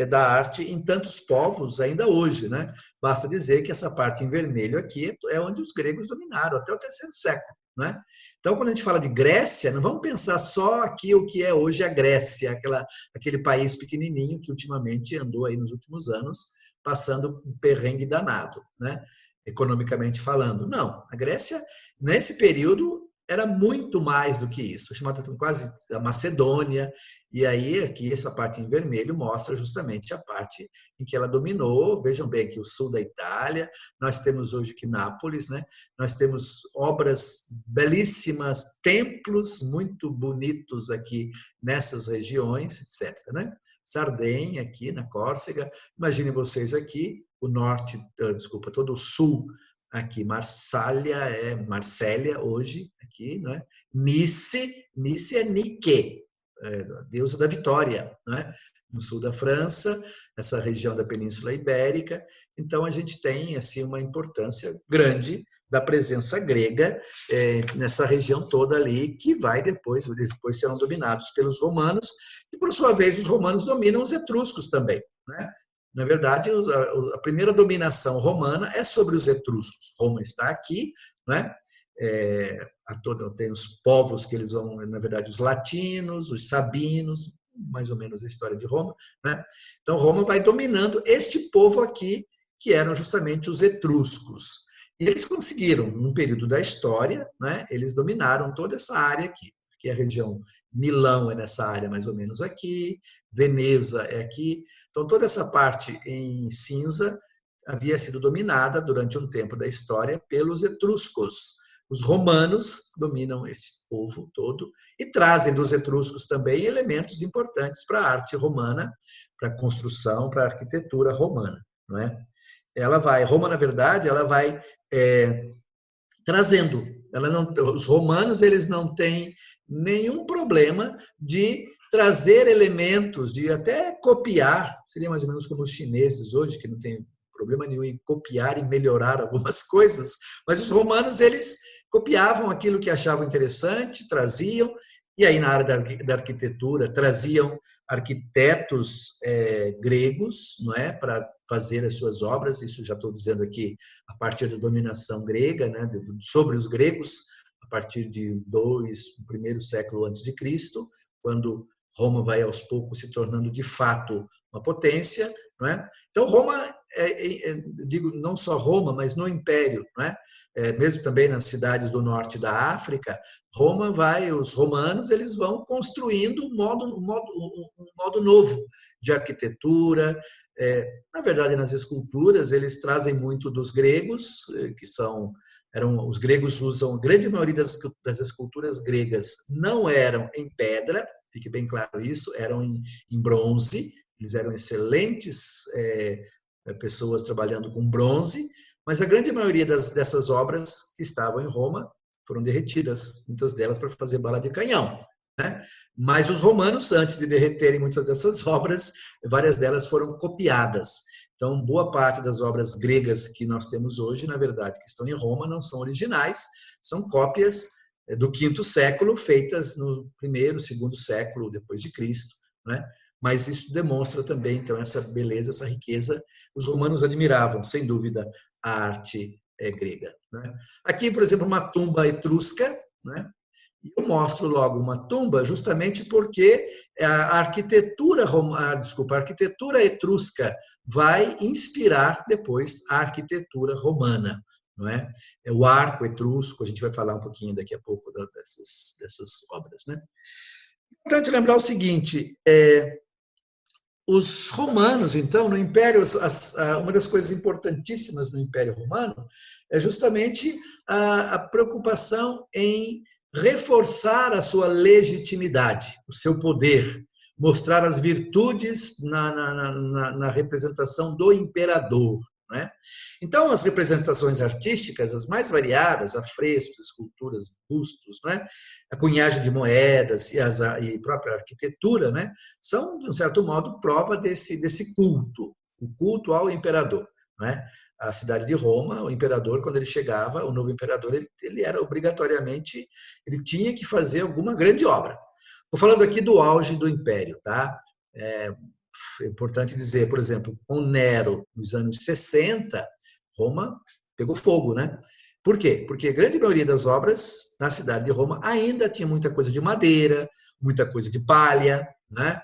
A: da arte em tantos povos ainda hoje, né? Basta dizer que essa parte em vermelho aqui é onde os gregos dominaram, até o terceiro século, né? Então, quando a gente fala de Grécia, não vamos pensar só aqui o que é hoje a Grécia, aquele país pequenininho que ultimamente andou aí nos últimos anos passando um perrengue danado, né? Economicamente falando. Não, a Grécia, nesse período, era muito mais do que isso, chamada quase a Macedônia, e aí aqui essa parte em vermelho mostra justamente a parte em que ela dominou. Vejam bem aqui o sul da Itália, nós temos hoje aqui Nápoles, né? Nós temos obras belíssimas, templos muito bonitos aqui nessas regiões, etc., né? Sardenha aqui na Córcega, imaginem vocês aqui, o norte, desculpa, todo o sul aqui, Marsella hoje, aqui, né? Nice é Nike, a deusa da vitória, né? No sul da França, essa região da Península Ibérica. Então, a gente tem assim, uma importância grande da presença grega nessa região toda ali, que vai depois serão dominados pelos romanos, e, por sua vez, os romanos dominam os etruscos também, né? Na verdade, a primeira dominação romana é sobre os etruscos. Roma está aqui, né? Tem os povos que eles vão, na verdade, os latinos, os sabinos, mais ou menos a história de Roma, né? Então, Roma vai dominando este povo aqui, que eram justamente os etruscos. E eles conseguiram, num período da história, né? Eles dominaram toda essa área aqui, que é a região Milão é nessa área mais ou menos aqui, Veneza é aqui. Então, toda essa parte em cinza havia sido dominada durante um tempo da história pelos etruscos. Os romanos dominam esse povo todo e trazem dos etruscos também elementos importantes para a arte romana, para a construção, para a arquitetura romana, não é? Roma, na verdade, ela vai trazendo. Os romanos eles não têm nenhum problema de trazer elementos, de até copiar, seria mais ou menos como os chineses hoje, que não tem problema nenhum em copiar e melhorar algumas coisas, mas os romanos eles copiavam aquilo que achavam interessante, traziam, e aí na área da arquitetura traziam arquitetos gregos, não é, para fazer as suas obras. Isso já estou dizendo aqui a partir da dominação grega, né, sobre os gregos, a partir de primeiro século antes de Cristo, quando Roma vai aos poucos se tornando de fato uma potência, não é? Então Roma, digo não só Roma, mas no Império, não é? Mesmo também nas cidades do norte da África, os romanos eles vão construindo um modo novo de arquitetura. Na verdade, nas esculturas eles trazem muito dos gregos, os gregos usam, a grande maioria das esculturas gregas não eram em pedra, fique bem claro isso, eram em bronze. Eles eram excelentes pessoas trabalhando com bronze, mas a grande maioria dessas obras que estavam em Roma foram derretidas, muitas delas para fazer bala de canhão, né? Mas os romanos, antes de derreterem muitas dessas obras, várias delas foram copiadas. Então, boa parte das obras gregas que nós temos hoje, na verdade, que estão em Roma, não são originais, são cópias do quinto século, feitas no primeiro, segundo século depois de Cristo, né? mas isso demonstra também, então, essa beleza, essa riqueza. Os romanos admiravam, sem dúvida, a arte grega, né? Aqui, por exemplo, uma tumba etrusca, né? E eu mostro logo uma tumba justamente porque a arquitetura a arquitetura etrusca vai inspirar depois a arquitetura romana, não é? O arco etrusco, a gente vai falar um pouquinho daqui a pouco dessas obras, né? Importante lembrar o seguinte, os romanos, então, no Império, uma das coisas importantíssimas no Império Romano é justamente a preocupação em reforçar a sua legitimidade, o seu poder, mostrar as virtudes na representação do imperador, né? Então, as representações artísticas, as mais variadas, afrescos, esculturas, bustos, né? A cunhagem de moedas e a própria arquitetura, né? São, de um certo modo, prova desse culto, o culto ao imperador, né? A cidade de Roma, o imperador, quando ele chegava, o novo imperador, ele era obrigatoriamente, ele tinha que fazer alguma grande obra. Estou falando aqui do auge do império, tá? É importante dizer, por exemplo, com Nero, nos anos 60, Roma pegou fogo, né? Por quê? Porque a grande maioria das obras na cidade de Roma ainda tinha muita coisa de madeira, muita coisa de palha, né?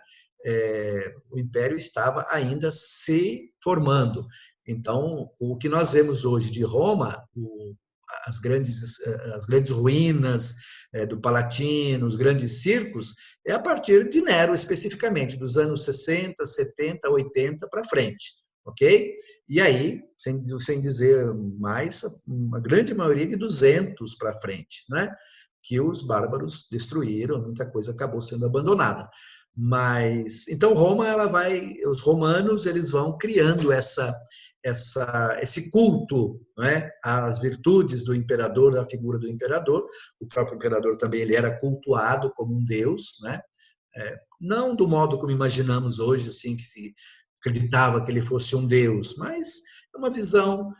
A: O império estava ainda se formando. Então, o que nós vemos hoje de Roma, as grandes ruínas do Palatino, os grandes circos, é a partir de Nero, especificamente, dos anos 60, 70, 80 para frente, ok? E aí, sem dizer mais, uma grande maioria de 200 para frente, né? Que os bárbaros destruíram, muita coisa acabou sendo abandonada. Mas, então, Roma, os romanos, eles vão criando esse culto, né, às virtudes do imperador, da figura do imperador. O próprio imperador também ele era cultuado como um deus, né? Não do modo como imaginamos hoje, assim, que se acreditava que ele fosse um deus, mas é uma visão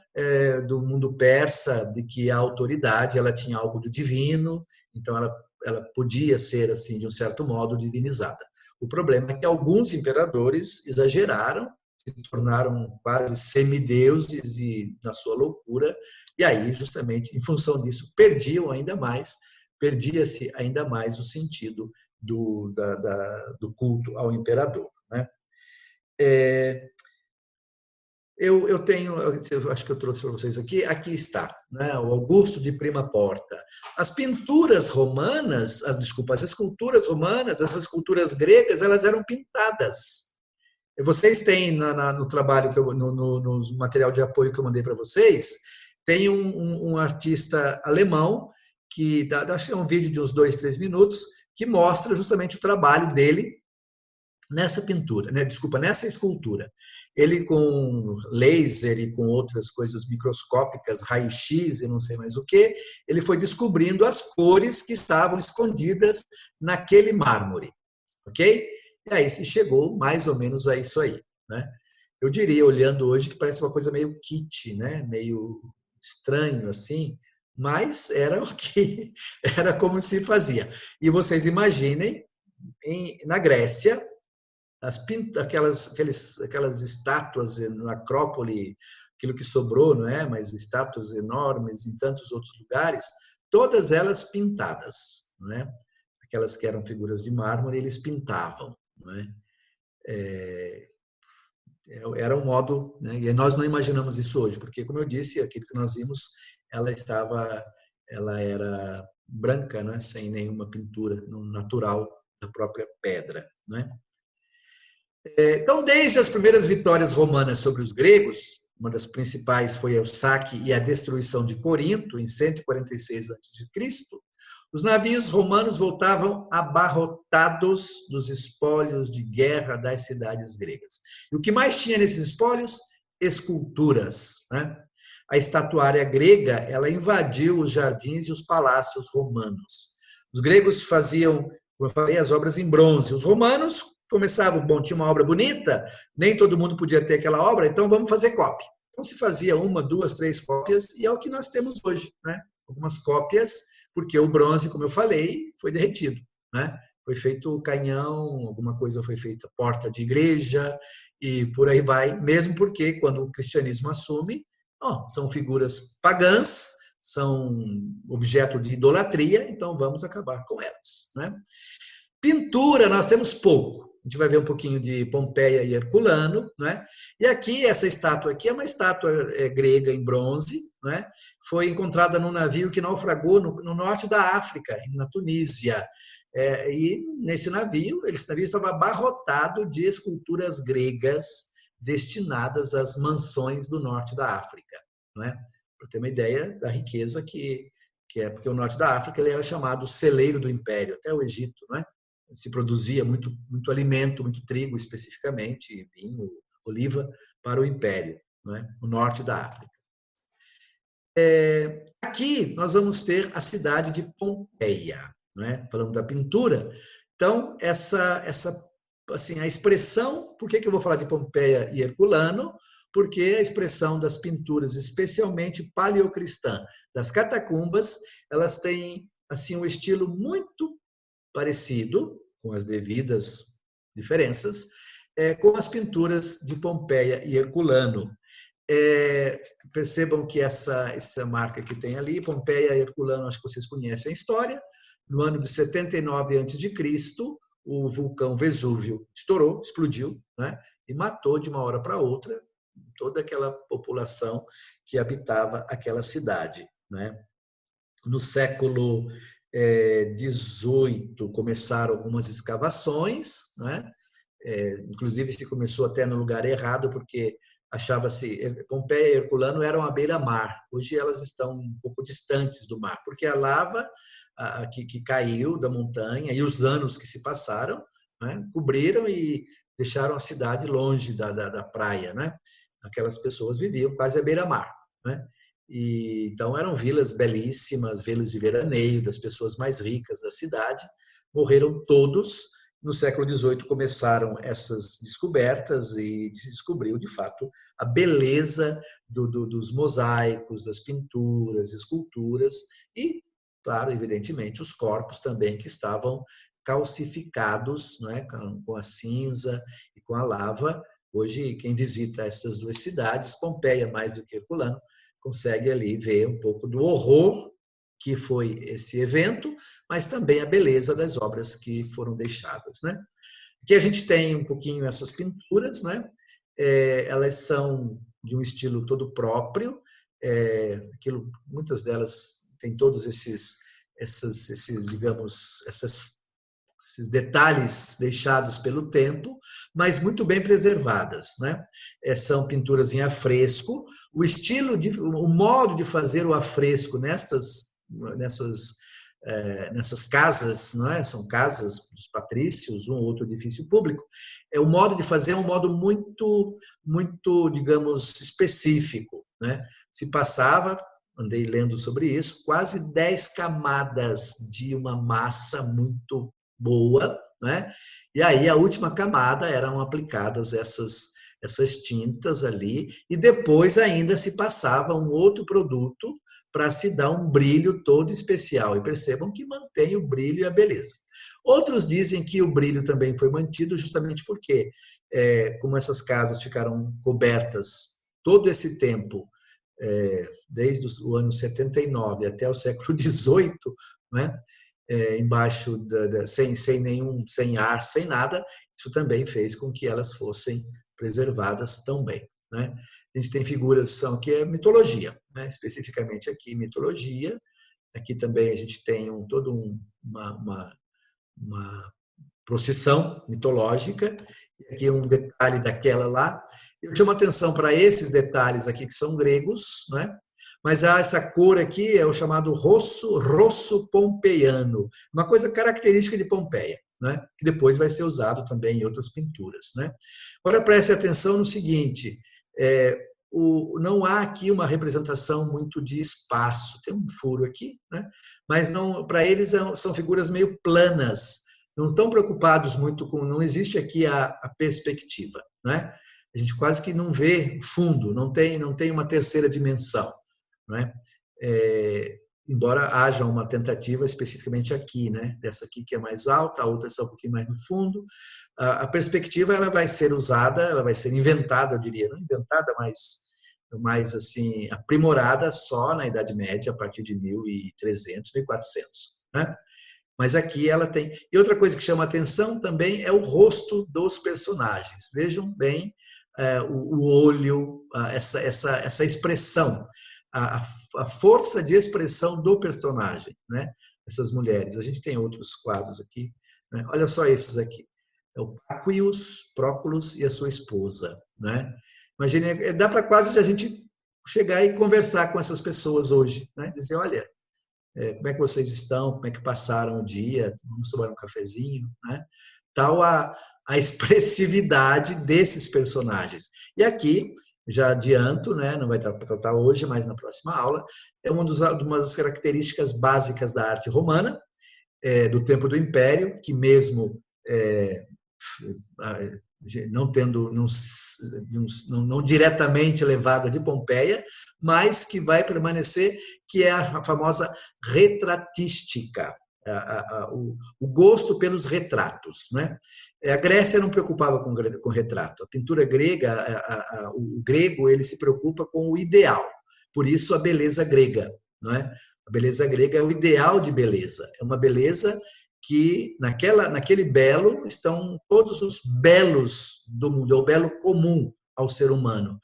A: do mundo persa de que a autoridade ela tinha algo do divino, então ela podia ser, assim, de um certo modo, divinizada. O problema é que alguns imperadores exageraram, se tornaram quase semideuses e na sua loucura, e aí, justamente, em função disso, perdia-se ainda mais o sentido do culto ao imperador, né? Eu acho que eu trouxe para vocês aqui está, né? O Augusto de Prima Porta. As pinturas romanas, as esculturas romanas, as esculturas gregas, elas eram pintadas. Vocês têm no trabalho, no material de apoio que eu mandei para vocês, tem um artista alemão, que acho que é um vídeo de uns 2, 3 minutos, que mostra justamente o trabalho dele nessa pintura, né? Desculpa, nessa escultura. Ele com laser e com outras coisas microscópicas, raio-x e não sei mais o que, ele foi descobrindo as cores que estavam escondidas naquele mármore, ok? E aí se chegou mais ou menos a isso aí, né? Eu diria, olhando hoje, que parece uma coisa meio kitsch, né? Meio estranho assim, mas era o que era como se fazia. E vocês imaginem, na Grécia, aquelas estátuas na Acrópole, aquilo que sobrou, não é? Mas estátuas enormes em tantos outros lugares, todas elas pintadas, não é? Aquelas que eram figuras de mármore, eles pintavam, não é? Era um modo, né? E nós não imaginamos isso hoje, porque, como eu disse, aquilo que nós vimos, ela era branca, né? Sem nenhuma pintura natural da própria pedra, né? Então, desde as primeiras vitórias romanas sobre os gregos, uma das principais foi o saque e a destruição de Corinto, em 146 a.C., os navios romanos voltavam abarrotados dos espólios de guerra das cidades gregas. E o que mais tinha nesses espólios? Esculturas, né? A estatuária grega, ela invadiu os jardins e os palácios romanos. Os gregos faziam, como eu falei, as obras em bronze. Os romanos começavam, tinha uma obra bonita, nem todo mundo podia ter aquela obra, então vamos fazer cópia. Então se fazia 1, 2, 3 cópias, e é o que nós temos hoje, né? Algumas cópias, porque o bronze, como eu falei, foi derretido, né? foi feito canhão, alguma coisa foi feita porta de igreja e por aí vai, mesmo porque quando o cristianismo assume, são figuras pagãs, são objeto de idolatria, então vamos acabar com elas, né? Pintura, nós temos pouco. A gente vai ver um pouquinho de Pompeia e Herculano, né? E aqui, essa estátua aqui é uma estátua grega em bronze, né? Foi encontrada num navio que naufragou no norte da África, na Tunísia. E nesse navio, esse navio estava abarrotado de esculturas gregas destinadas às mansões do norte da África, né? Para ter uma ideia da riqueza que é, porque o norte da África ele é chamado celeiro do império, até o Egito, né? Se produzia muito alimento, muito trigo especificamente, vinho, oliva, para o império, né? O norte da África. Aqui nós vamos ter a cidade de Pompeia, né? Falando da pintura. Então, assim, a expressão, por que eu vou falar de Pompeia e Herculano? Porque a expressão das pinturas, especialmente paleocristã, das catacumbas, elas têm assim um estilo muito parecido, com as devidas diferenças, com as pinturas de Pompeia e Herculano. Percebam que essa marca que tem ali, Pompeia e Herculano, acho que vocês conhecem a história. No ano de 79 a.C., o vulcão Vesúvio estourou, explodiu, né? E matou de uma hora para outra toda aquela população que habitava aquela cidade, né? No século XVIII começaram algumas escavações, né? Inclusive se começou até no lugar errado, porque achava-se Pompeia e Herculano eram à beira-mar. Hoje elas estão um pouco distantes do mar, porque a lava que caiu da montanha e os anos que se passaram, né, cobriram e deixaram a cidade longe da praia, né? Aquelas pessoas viviam quase à beira-mar, né? E, então eram vilas belíssimas, vilas de veraneio das pessoas mais ricas da cidade. Morreram todos. No século XVIII começaram essas descobertas e se descobriu, de fato, a beleza dos mosaicos, das pinturas, esculturas e, claro, evidentemente, os corpos também que estavam calcificados, né, com a cinza e com a lava. Hoje, quem visita essas duas cidades, Pompeia mais do que Herculano, consegue ali ver um pouco do horror que foi esse evento, mas também a beleza das obras que foram deixadas, né? Aqui a gente tem um pouquinho essas pinturas, né? Elas são de um estilo todo próprio, muitas delas têm todos esses digamos, esses detalhes deixados pelo tempo, mas muito bem preservadas, né? São pinturas em afresco. O modo de fazer o afresco nessas casas, não é? São casas dos patrícios, um ou outro edifício público. O modo de fazer é um modo muito, digamos, específico, né? Se passava, andei lendo sobre isso, quase 10 camadas de uma massa muito boa, né? E aí a última camada eram aplicadas essas tintas ali, e depois ainda se passava um outro produto para se dar um brilho todo especial. E percebam que mantém o brilho e a beleza. Outros dizem que o brilho também foi mantido justamente porque, como essas casas ficaram cobertas todo esse tempo, desde o ano 79 até o século XVIII, né? Embaixo, sem ar, sem nada, isso também fez com que elas fossem preservadas tão bem, né? A gente tem figuras que é mitologia, né? Especificamente aqui mitologia. Aqui também a gente tem toda uma procissão mitológica. Aqui um detalhe daquela lá. Eu chamo atenção para esses detalhes aqui que são gregos, né? Mas essa cor aqui é o chamado rosso pompeiano, uma coisa característica de Pompeia, né? Que depois vai ser usado também em outras pinturas, né? Agora preste atenção no seguinte: não há aqui uma representação muito de espaço, tem um furo aqui, né? Mas não, para eles são figuras meio planas, não estão preocupados muito com, não existe aqui a perspectiva, né? A gente quase que não vê fundo, não tem uma terceira dimensão, né? embora haja uma tentativa especificamente aqui, né? Dessa aqui que é mais alta, a outra está um pouquinho mais no fundo. A perspectiva ela vai ser usada, ela vai ser inventada, eu diria, não inventada, mas assim aprimorada só na Idade Média, a partir de 1300, 1400, né? Mas aqui ela tem... E outra coisa que chama atenção também é o rosto dos personagens. Vejam bem o olho, essa expressão, a força de expressão do personagem, né? Essas mulheres. A gente tem outros quadros aqui, né? Olha só esses aqui. É o Próculos e a sua esposa, né? Imagine, dá para quase a gente chegar e conversar com essas pessoas hoje, né? Dizer, olha, como é que vocês estão, como é que passaram o dia, vamos tomar um cafezinho, né? Tal a expressividade desses personagens. E aqui, já adianto, né, não vai tratar hoje, mas na próxima aula, é uma das características básicas da arte romana, do tempo do Império, que mesmo não diretamente levada de Pompeia, mas que vai permanecer, que é a famosa retratística, o gosto pelos retratos, né? A Grécia não preocupava com retrato. A pintura grega, o grego, ele se preocupa com o ideal. Por isso a beleza grega, não é? A beleza grega é o ideal de beleza. É uma beleza que naquele belo estão todos os belos do mundo, é o belo comum ao ser humano.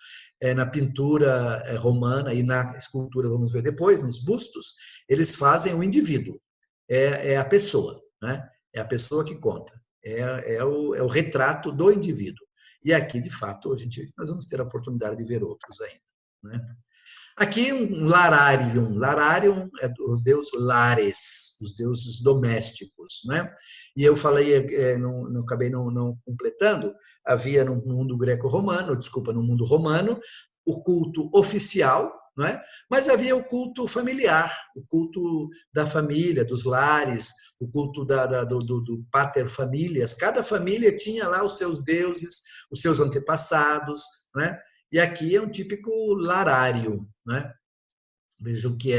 A: Na pintura romana e na escultura, vamos ver depois, nos bustos, eles fazem o indivíduo, é a pessoa, né? É a pessoa que conta, é o retrato do indivíduo. E aqui, de fato, nós vamos ter a oportunidade de ver outros ainda, né? Aqui um lararium. Lararium é o deus Lares, os deuses domésticos, né? E eu falei, acabei não completando, havia no mundo greco-romano, no mundo romano, o culto oficial, não é? Mas havia o culto familiar, o culto da família, dos lares, o culto do pater familias. Cada família tinha lá os seus deuses, os seus antepassados, né? E aqui é um típico larário, né? Vejam que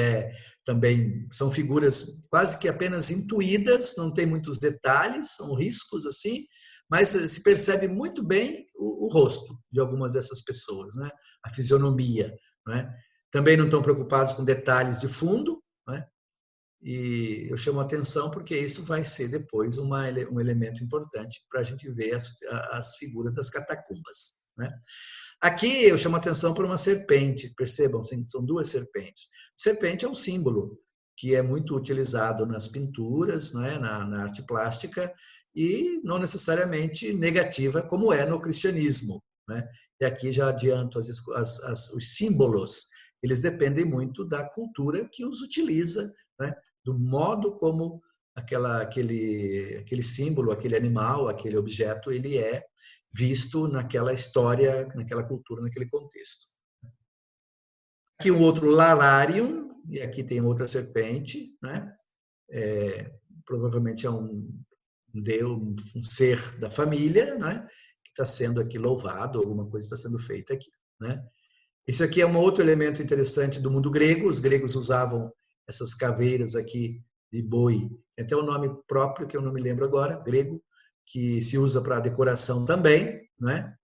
A: também são figuras quase que apenas intuídas, não tem muitos detalhes, são riscos assim, mas se percebe muito bem o rosto de algumas dessas pessoas, né? A fisionomia, né? Também não estão preocupados com detalhes de fundo, né? E eu chamo a atenção porque isso vai ser depois um elemento importante para a gente ver as figuras das catacumbas, né? Aqui eu chamo a atenção para uma serpente, percebam, são duas serpentes. Serpente é um símbolo que é muito utilizado nas pinturas, né, na arte plástica, e não necessariamente negativa, como é no cristianismo, né? E aqui já adianto, os símbolos, eles dependem muito da cultura que os utiliza, né? Do modo como aquele símbolo, aquele animal, aquele objeto, ele é visto naquela história, naquela cultura, naquele contexto. Aqui um outro lararium, e aqui tem outra serpente, né? Provavelmente é um ser da família, né? Que está sendo aqui louvado, alguma coisa está sendo feita aqui, né? Esse aqui é um outro elemento interessante do mundo grego. Os gregos usavam essas caveiras aqui de boi, tem até um nome próprio que eu não me lembro agora, grego, que se usa para decoração também, né?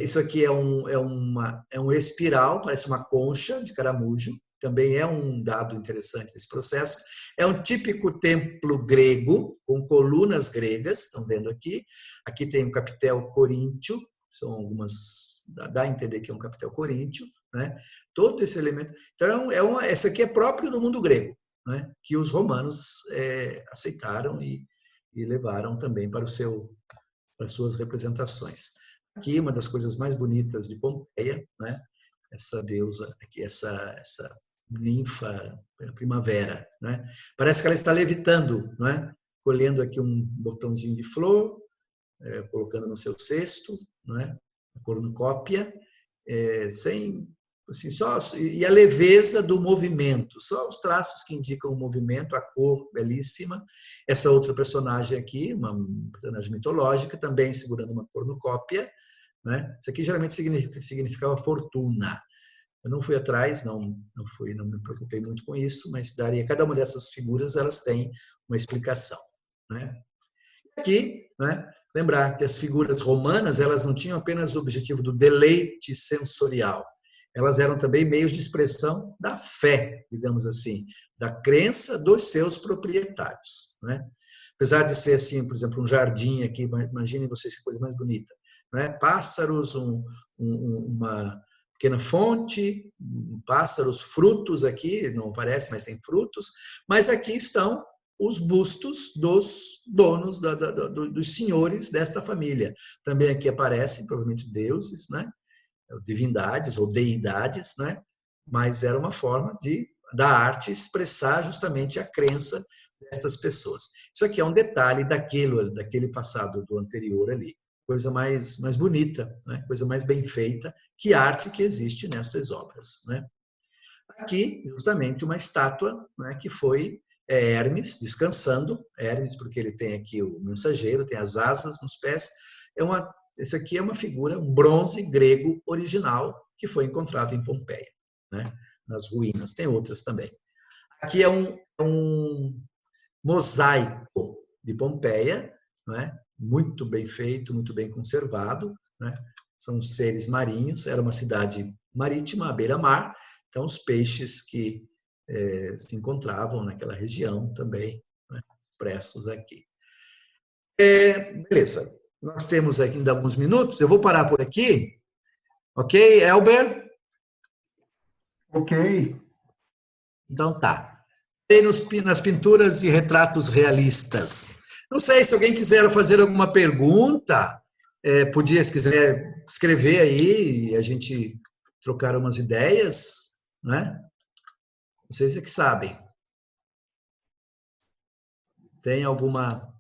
A: Isso aqui é um espiral, parece uma concha de caramujo, também é um dado interessante desse processo. É um típico templo grego, com colunas gregas, estão vendo aqui. Aqui tem um capitel coríntio, são algumas, dá a entender que é um capitel coríntio, né? Todo esse elemento. Então, essa aqui é próprio do mundo grego, né? Que os romanos aceitaram e levaram também para as suas representações. Aqui, uma das coisas mais bonitas de Pompeia, né? Essa deusa, aqui, essa ninfa primavera, né? Parece que ela está levitando, né? Colhendo aqui um botãozinho de flor, colocando no seu cesto, né? A cornucópia, sem assim, e a leveza do movimento, só os traços que indicam o movimento, a cor belíssima. Essa outra personagem aqui, uma personagem mitológica, também segurando uma cornucópia, né? Isso aqui geralmente significava fortuna. Eu não fui atrás, não me preocupei muito com isso, mas cada uma dessas figuras elas têm uma explicação, né? Aqui, né, lembrar que as figuras romanas elas não tinham apenas o objetivo do deleite sensorial, elas eram também meios de expressão da fé, digamos assim, da crença dos seus proprietários, né? Apesar de ser assim, por exemplo, um jardim aqui, imaginem vocês que coisa mais bonita, né? Pássaros, uma pequena fonte, pássaros, frutos aqui, não parece, mas tem frutos, mas aqui estão os bustos dos donos, dos senhores desta família. Também aqui aparecem, provavelmente, deuses, né? Divindades ou deidades, né? Mas era uma forma da arte expressar justamente a crença destas pessoas. Isso aqui é um detalhe daquele passado do anterior ali. Coisa mais bonita, né? Coisa mais bem feita, que arte que existe nessas obras, né? Aqui, justamente, uma estátua, né, que foi Hermes, descansando, Hermes porque ele tem aqui o mensageiro, tem as asas nos pés, esse aqui é uma figura, um bronze grego original, que foi encontrado em Pompeia, né, nas ruínas, tem outras também. Aqui é um mosaico de Pompeia, né, muito bem feito, muito bem conservado, né, são seres marinhos, era uma cidade marítima, à beira-mar, então os peixes que se encontravam naquela região também, né, expressos aqui. Beleza, nós temos ainda alguns minutos, eu vou parar por aqui, ok, Elber?
B: Ok.
A: Então tá. Nas pinturas e retratos realistas. Não sei se alguém quiser fazer alguma pergunta, podia, se quiser, escrever aí e a gente trocar umas ideias, né? Vocês é que sabem. Tem alguma,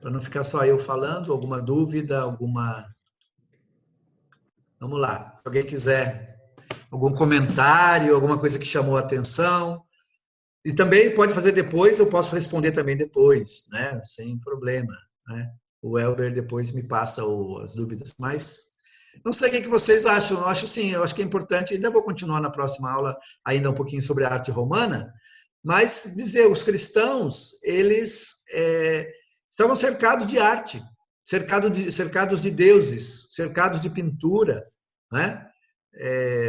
A: para não ficar só eu falando, alguma dúvida, alguma... Vamos lá, se alguém quiser algum comentário, alguma coisa que chamou a atenção. E também pode fazer depois, eu posso responder também depois, né? Sem problema, né? O Elber depois me passa as dúvidas, mas não sei o que vocês acham. Eu acho sim, eu acho que é importante, ainda vou continuar na próxima aula ainda um pouquinho sobre a arte romana, mas dizer, os cristãos, eles estavam cercados de arte, cercados de deuses, cercados de pintura, né?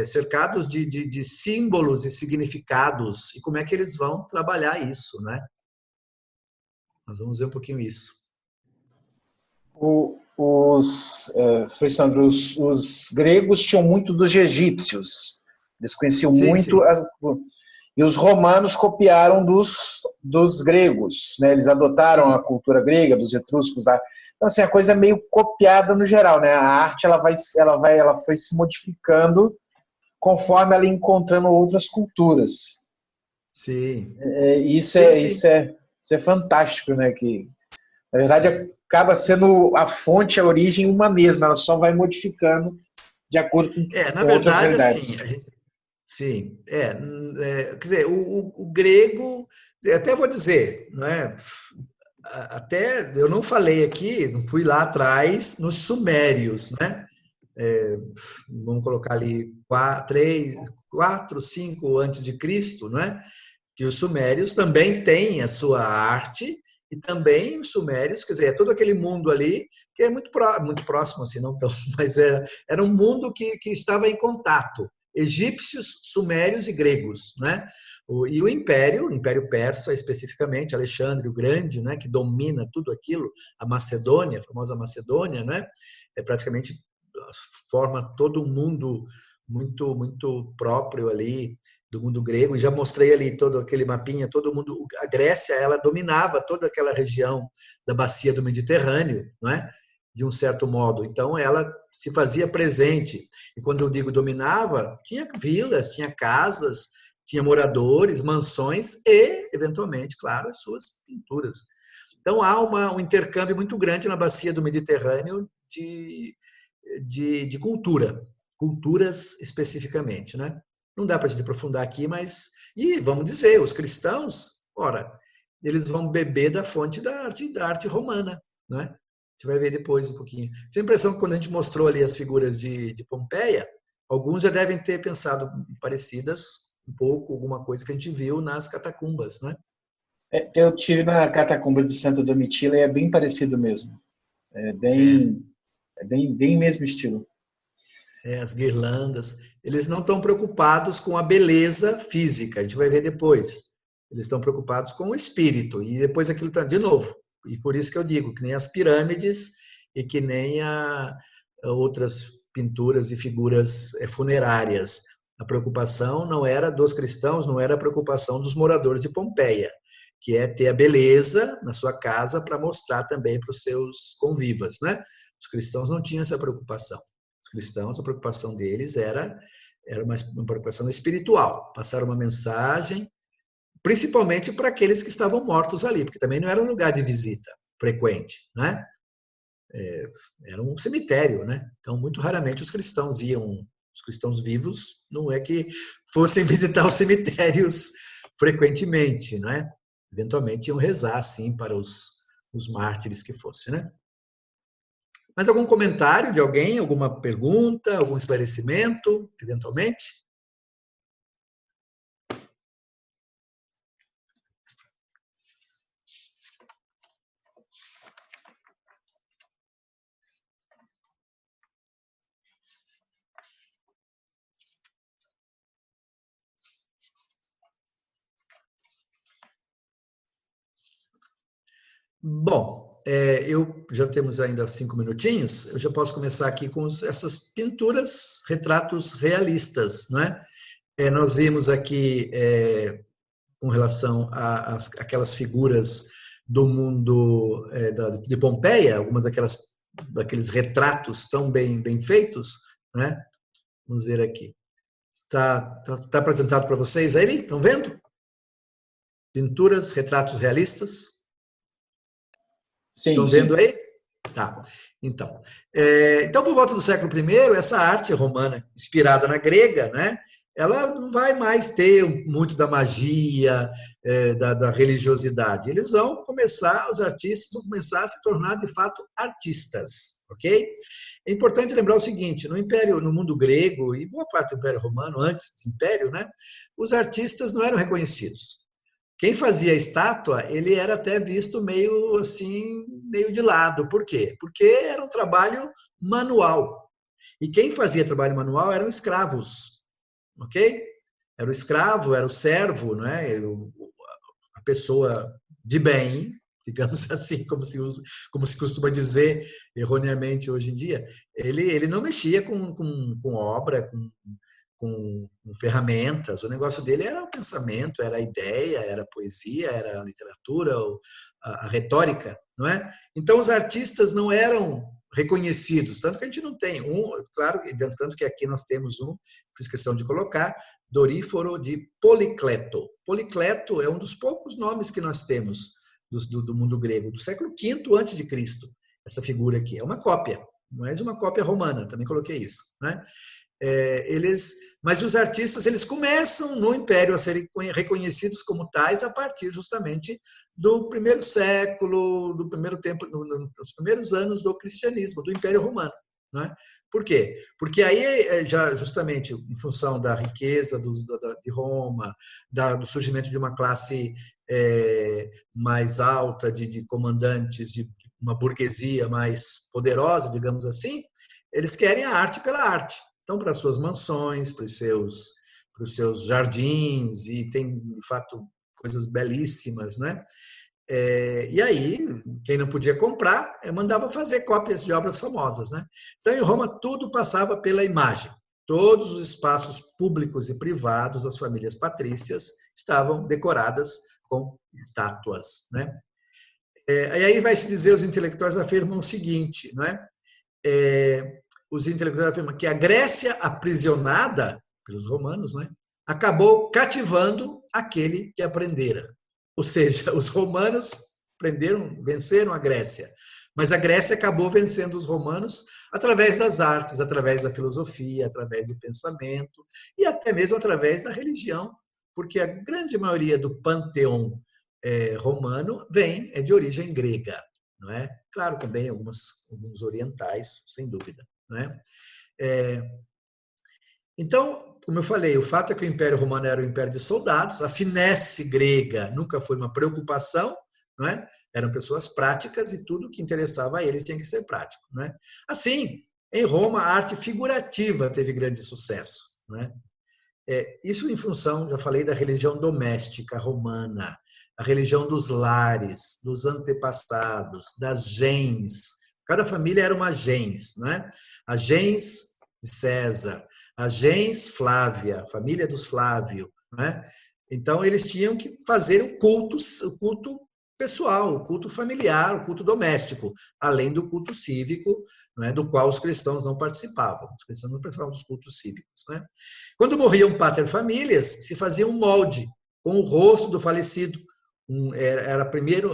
A: Cercados de símbolos e significados, e como é que eles vão trabalhar isso, né? Nós vamos ver um pouquinho isso.
E: Frei Sandro, os gregos tinham muito dos egípcios, eles conheciam
A: Sim,
E: muito, e os romanos copiaram dos gregos, né? Eles adotaram a cultura grega, dos etruscos, então assim, a coisa é meio copiada no geral, né? A arte ela foi se modificando conforme ela ia encontrando outras culturas.
A: Sim.
E: Isso é fantástico, né? Que na verdade acaba sendo a fonte, a origem uma mesma, ela só vai modificando de acordo com
A: na
E: outras
A: verdade,
E: realidades.
A: assim, sim, quer dizer, o grego, até vou dizer, não é? Até eu não falei aqui, não fui lá atrás nos sumérios, né? Vamos colocar ali 4, 5 antes de Cristo, né? Que os sumérios também têm a sua arte, e também os sumérios, quer dizer, é todo aquele mundo ali que é muito próximo, assim, não tão, mas era um mundo que estava em contato. Egípcios, sumérios e gregos, né? E o Império Persa especificamente, Alexandre o Grande, né, que domina tudo aquilo, a Macedônia, a famosa Macedônia, né? Praticamente forma todo um mundo muito próprio ali do mundo grego, e já mostrei ali todo aquele mapinha, todo mundo, a Grécia, ela dominava toda aquela região da bacia do Mediterrâneo, não é? De um certo modo. Então, ela se fazia presente. E quando eu digo dominava, tinha vilas, tinha casas, tinha moradores, mansões e, eventualmente, claro, as suas pinturas. Então, há um intercâmbio muito grande na bacia do Mediterrâneo de culturas especificamente, né? Não dá para a gente aprofundar aqui, mas... E, vamos dizer, os cristãos, ora, eles vão beber da fonte da arte romana, né? A gente vai ver depois um pouquinho. Tenho a impressão que quando a gente mostrou ali as figuras de Pompeia, alguns já devem ter pensado parecidas um pouco, alguma coisa que a gente viu nas catacumbas, né?
E: Eu tive na catacumba de Santa Domitila e é bem parecido mesmo. É bem mesmo estilo.
A: As guirlandas, eles não estão preocupados com a beleza física, a gente vai ver depois. Eles estão preocupados com o espírito, e depois aquilo está de novo. E por isso que eu digo, que nem as pirâmides e que nem a outras pinturas e figuras funerárias. A preocupação não era dos cristãos, não era a preocupação dos moradores de Pompeia, que é ter a beleza na sua casa para mostrar também para os seus convivas, né? Os cristãos não tinham essa preocupação. Os cristãos, a preocupação deles era uma preocupação espiritual, passar uma mensagem, principalmente para aqueles que estavam mortos ali, porque também não era um lugar de visita frequente, né? Era um cemitério, né? Então, muito raramente os cristãos vivos, não é que fossem visitar os cemitérios frequentemente, né? Eventualmente iam rezar, sim, para os mártires que fossem, né? Mais algum comentário de alguém? Alguma pergunta? Algum esclarecimento, eventualmente? Bom, eu já temos ainda 5 minutinhos, eu já posso começar aqui com essas pinturas, retratos realistas, não é? Nós vimos aqui, com relação àquelas figuras do mundo de Pompeia, algumas daqueles retratos tão bem feitos, né? Vamos ver aqui. Está apresentado para vocês aí? Estão vendo? Pinturas, retratos realistas.
E: Sim,
A: Estão
E: sim.
A: vendo aí? Tá. Então, por volta do século I, essa arte romana, inspirada na grega, né, ela não vai mais ter muito da magia, da religiosidade. Os artistas vão começar a se tornar, de fato, artistas, ok? É importante lembrar o seguinte, no mundo grego e boa parte do Império Romano, antes do Império, né, os artistas não eram reconhecidos. Quem fazia a estátua, ele era até visto meio assim, meio de lado. Por quê? Porque era um trabalho manual. E quem fazia trabalho manual eram escravos, ok? Era o escravo, era o servo, né? A pessoa de bem, digamos assim, como se costuma dizer erroneamente hoje em dia. Ele não mexia com obra, com ferramentas. O negócio dele era o pensamento, era a ideia, era a poesia, era a literatura, a retórica, não é? Então, os artistas não eram reconhecidos, tanto que a gente não tem claro, tanto que aqui nós temos fiz questão de colocar, Doríforo de Policleto. Policleto é um dos poucos nomes que nós temos do mundo grego, do século V a.C., essa figura aqui. É uma cópia, mas uma cópia romana, também coloquei isso, né? Mas os artistas eles começam no Império a serem reconhecidos como tais a partir justamente do primeiro século, do primeiro tempo, nos primeiros anos do cristianismo, do Império Romano. Né? Por quê? Porque aí, já justamente em função da riqueza de Roma, do surgimento de uma classe mais alta, de comandantes, de uma burguesia mais poderosa, digamos assim, eles querem a arte pela arte. Então, para as suas mansões, para os seus jardins, e tem, de fato, coisas belíssimas, né? E aí, quem não podia comprar, mandava fazer cópias de obras famosas, né? Então, em Roma, tudo passava pela imagem. Todos os espaços públicos e privados das famílias patrícias estavam decoradas com estátuas, né? E aí vai se dizer, os intelectuais afirmam o seguinte, não é? Os intelectuais afirmam que a Grécia aprisionada pelos romanos, né, acabou cativando aquele que aprendera. Ou seja, os romanos venceram a Grécia, mas a Grécia acabou vencendo os romanos através das artes, através da filosofia, através do pensamento e até mesmo através da religião, porque a grande maioria do panteão romano é de origem grega, não é? Claro, também alguns orientais, sem dúvida, né? Então, como eu falei, o fato é que o Império Romano era um império de soldados, a finesse grega nunca foi uma preocupação, não é? Eram pessoas práticas e tudo que interessava a eles tinha que ser prático, não é? Assim, em Roma, a arte figurativa teve grande sucesso, não é? Isso em função, já falei, da religião doméstica romana, a religião dos lares, dos antepassados, das gens. Cada família era uma gens, né? A gens de César, a gens Flávia, a família dos Flávio, né? Então eles tinham que fazer o culto pessoal, o culto familiar, o culto doméstico, além do culto cívico, né, do qual os cristãos não participavam. Os cristãos não participavam dos cultos cívicos, né? Quando morriam paterfamilias, se fazia um molde com o rosto do falecido.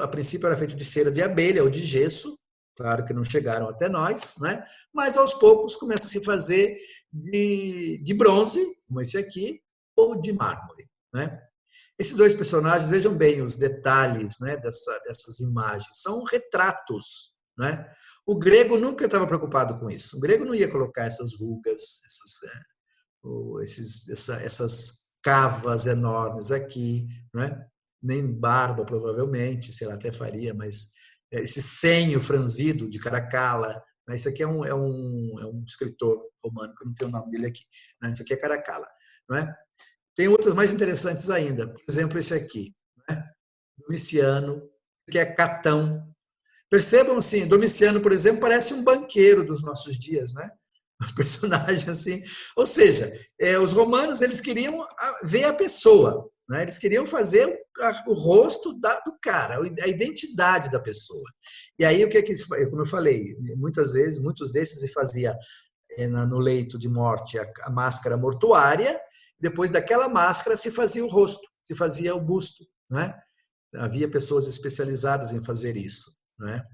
A: A princípio era feito de cera de abelha ou de gesso, claro que não chegaram até nós, né? Mas aos poucos começa a se fazer de bronze, como esse aqui, ou de mármore, né? Esses dois personagens, vejam bem os detalhes, né, dessas imagens, são retratos, né? O grego nunca estava preocupado com isso. O grego não ia colocar essas rugas, essas cavas enormes aqui, né? Nem barba, provavelmente, sei lá, até faria, mas esse senho franzido de Caracalla, né? Isso aqui é um escritor romano, que eu não tenho o nome dele aqui, né? Isso aqui é Caracalla, não é? Tem outras mais interessantes ainda, por exemplo, esse aqui, né? Domiciano, que é Catão. Percebam assim, Domiciano, por exemplo, parece um banqueiro dos nossos dias, né? Um personagem assim. Ou seja, os romanos eles queriam ver a pessoa, né? Eles queriam fazer o rosto do cara, a identidade da pessoa. E aí o que como eu falei, muitas vezes, muitos desses se fazia no leito de morte a máscara mortuária. Depois daquela máscara se fazia o rosto, se fazia o busto, né? Havia pessoas especializadas em fazer isso, né?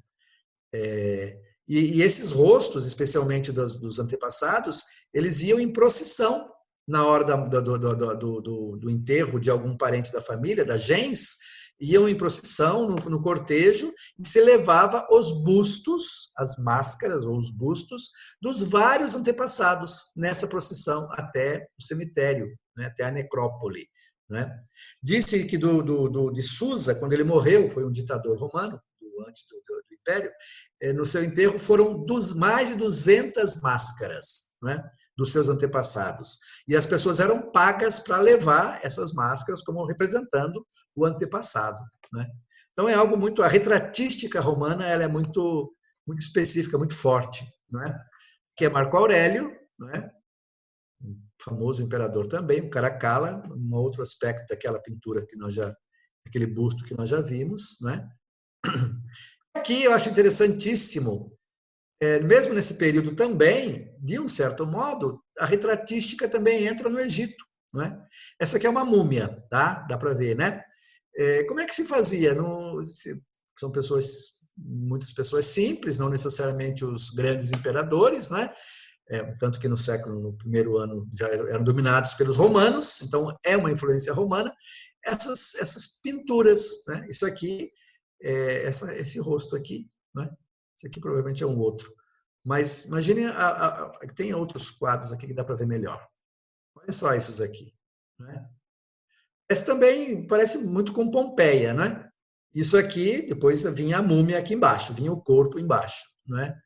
A: E esses rostos, especialmente dos antepassados, eles iam em procissão na hora do enterro de algum parente da família, da gens, iam em procissão no cortejo e se levava os bustos, as máscaras ou os bustos dos vários antepassados nessa procissão até o cemitério, né, até a necrópole, né? Disse que de Susa, quando ele morreu, foi um ditador romano, antes do Império, no seu enterro foram mais de 200 máscaras, né, dos seus antepassados. E as pessoas eram pagas para levar essas máscaras como representando o antepassado, né? Então é algo muito... A retratística romana ela é muito específica, muito forte, né? Que é Marco Aurélio, né? Um famoso imperador também, o Caracalla, um outro aspecto daquela pintura aquele busto que nós já vimos, né? Aqui eu acho interessantíssimo, mesmo nesse período também, de um certo modo, a retratística também entra no Egito, né? Essa aqui é uma múmia, tá? Dá para ver, né? Como é que se fazia? São muitas pessoas simples, não necessariamente os grandes imperadores, né? Tanto que no primeiro ano já eram dominados pelos romanos, então é uma influência romana. Essas pinturas, né? Isso aqui, esse rosto aqui, né? Esse aqui provavelmente é um outro. Mas imagine, tem outros quadros aqui que dá para ver melhor. Olha só esses aqui, né? Esse também parece muito com Pompeia, né? Isso aqui, depois vinha a múmia aqui embaixo, vinha o corpo embaixo, né?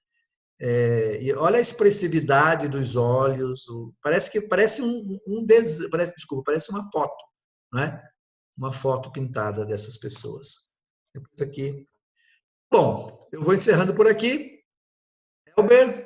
A: E olha a expressividade dos olhos, parece uma foto, né? Uma foto pintada dessas pessoas. Depois aqui. Bom, eu vou encerrando por aqui. Elber.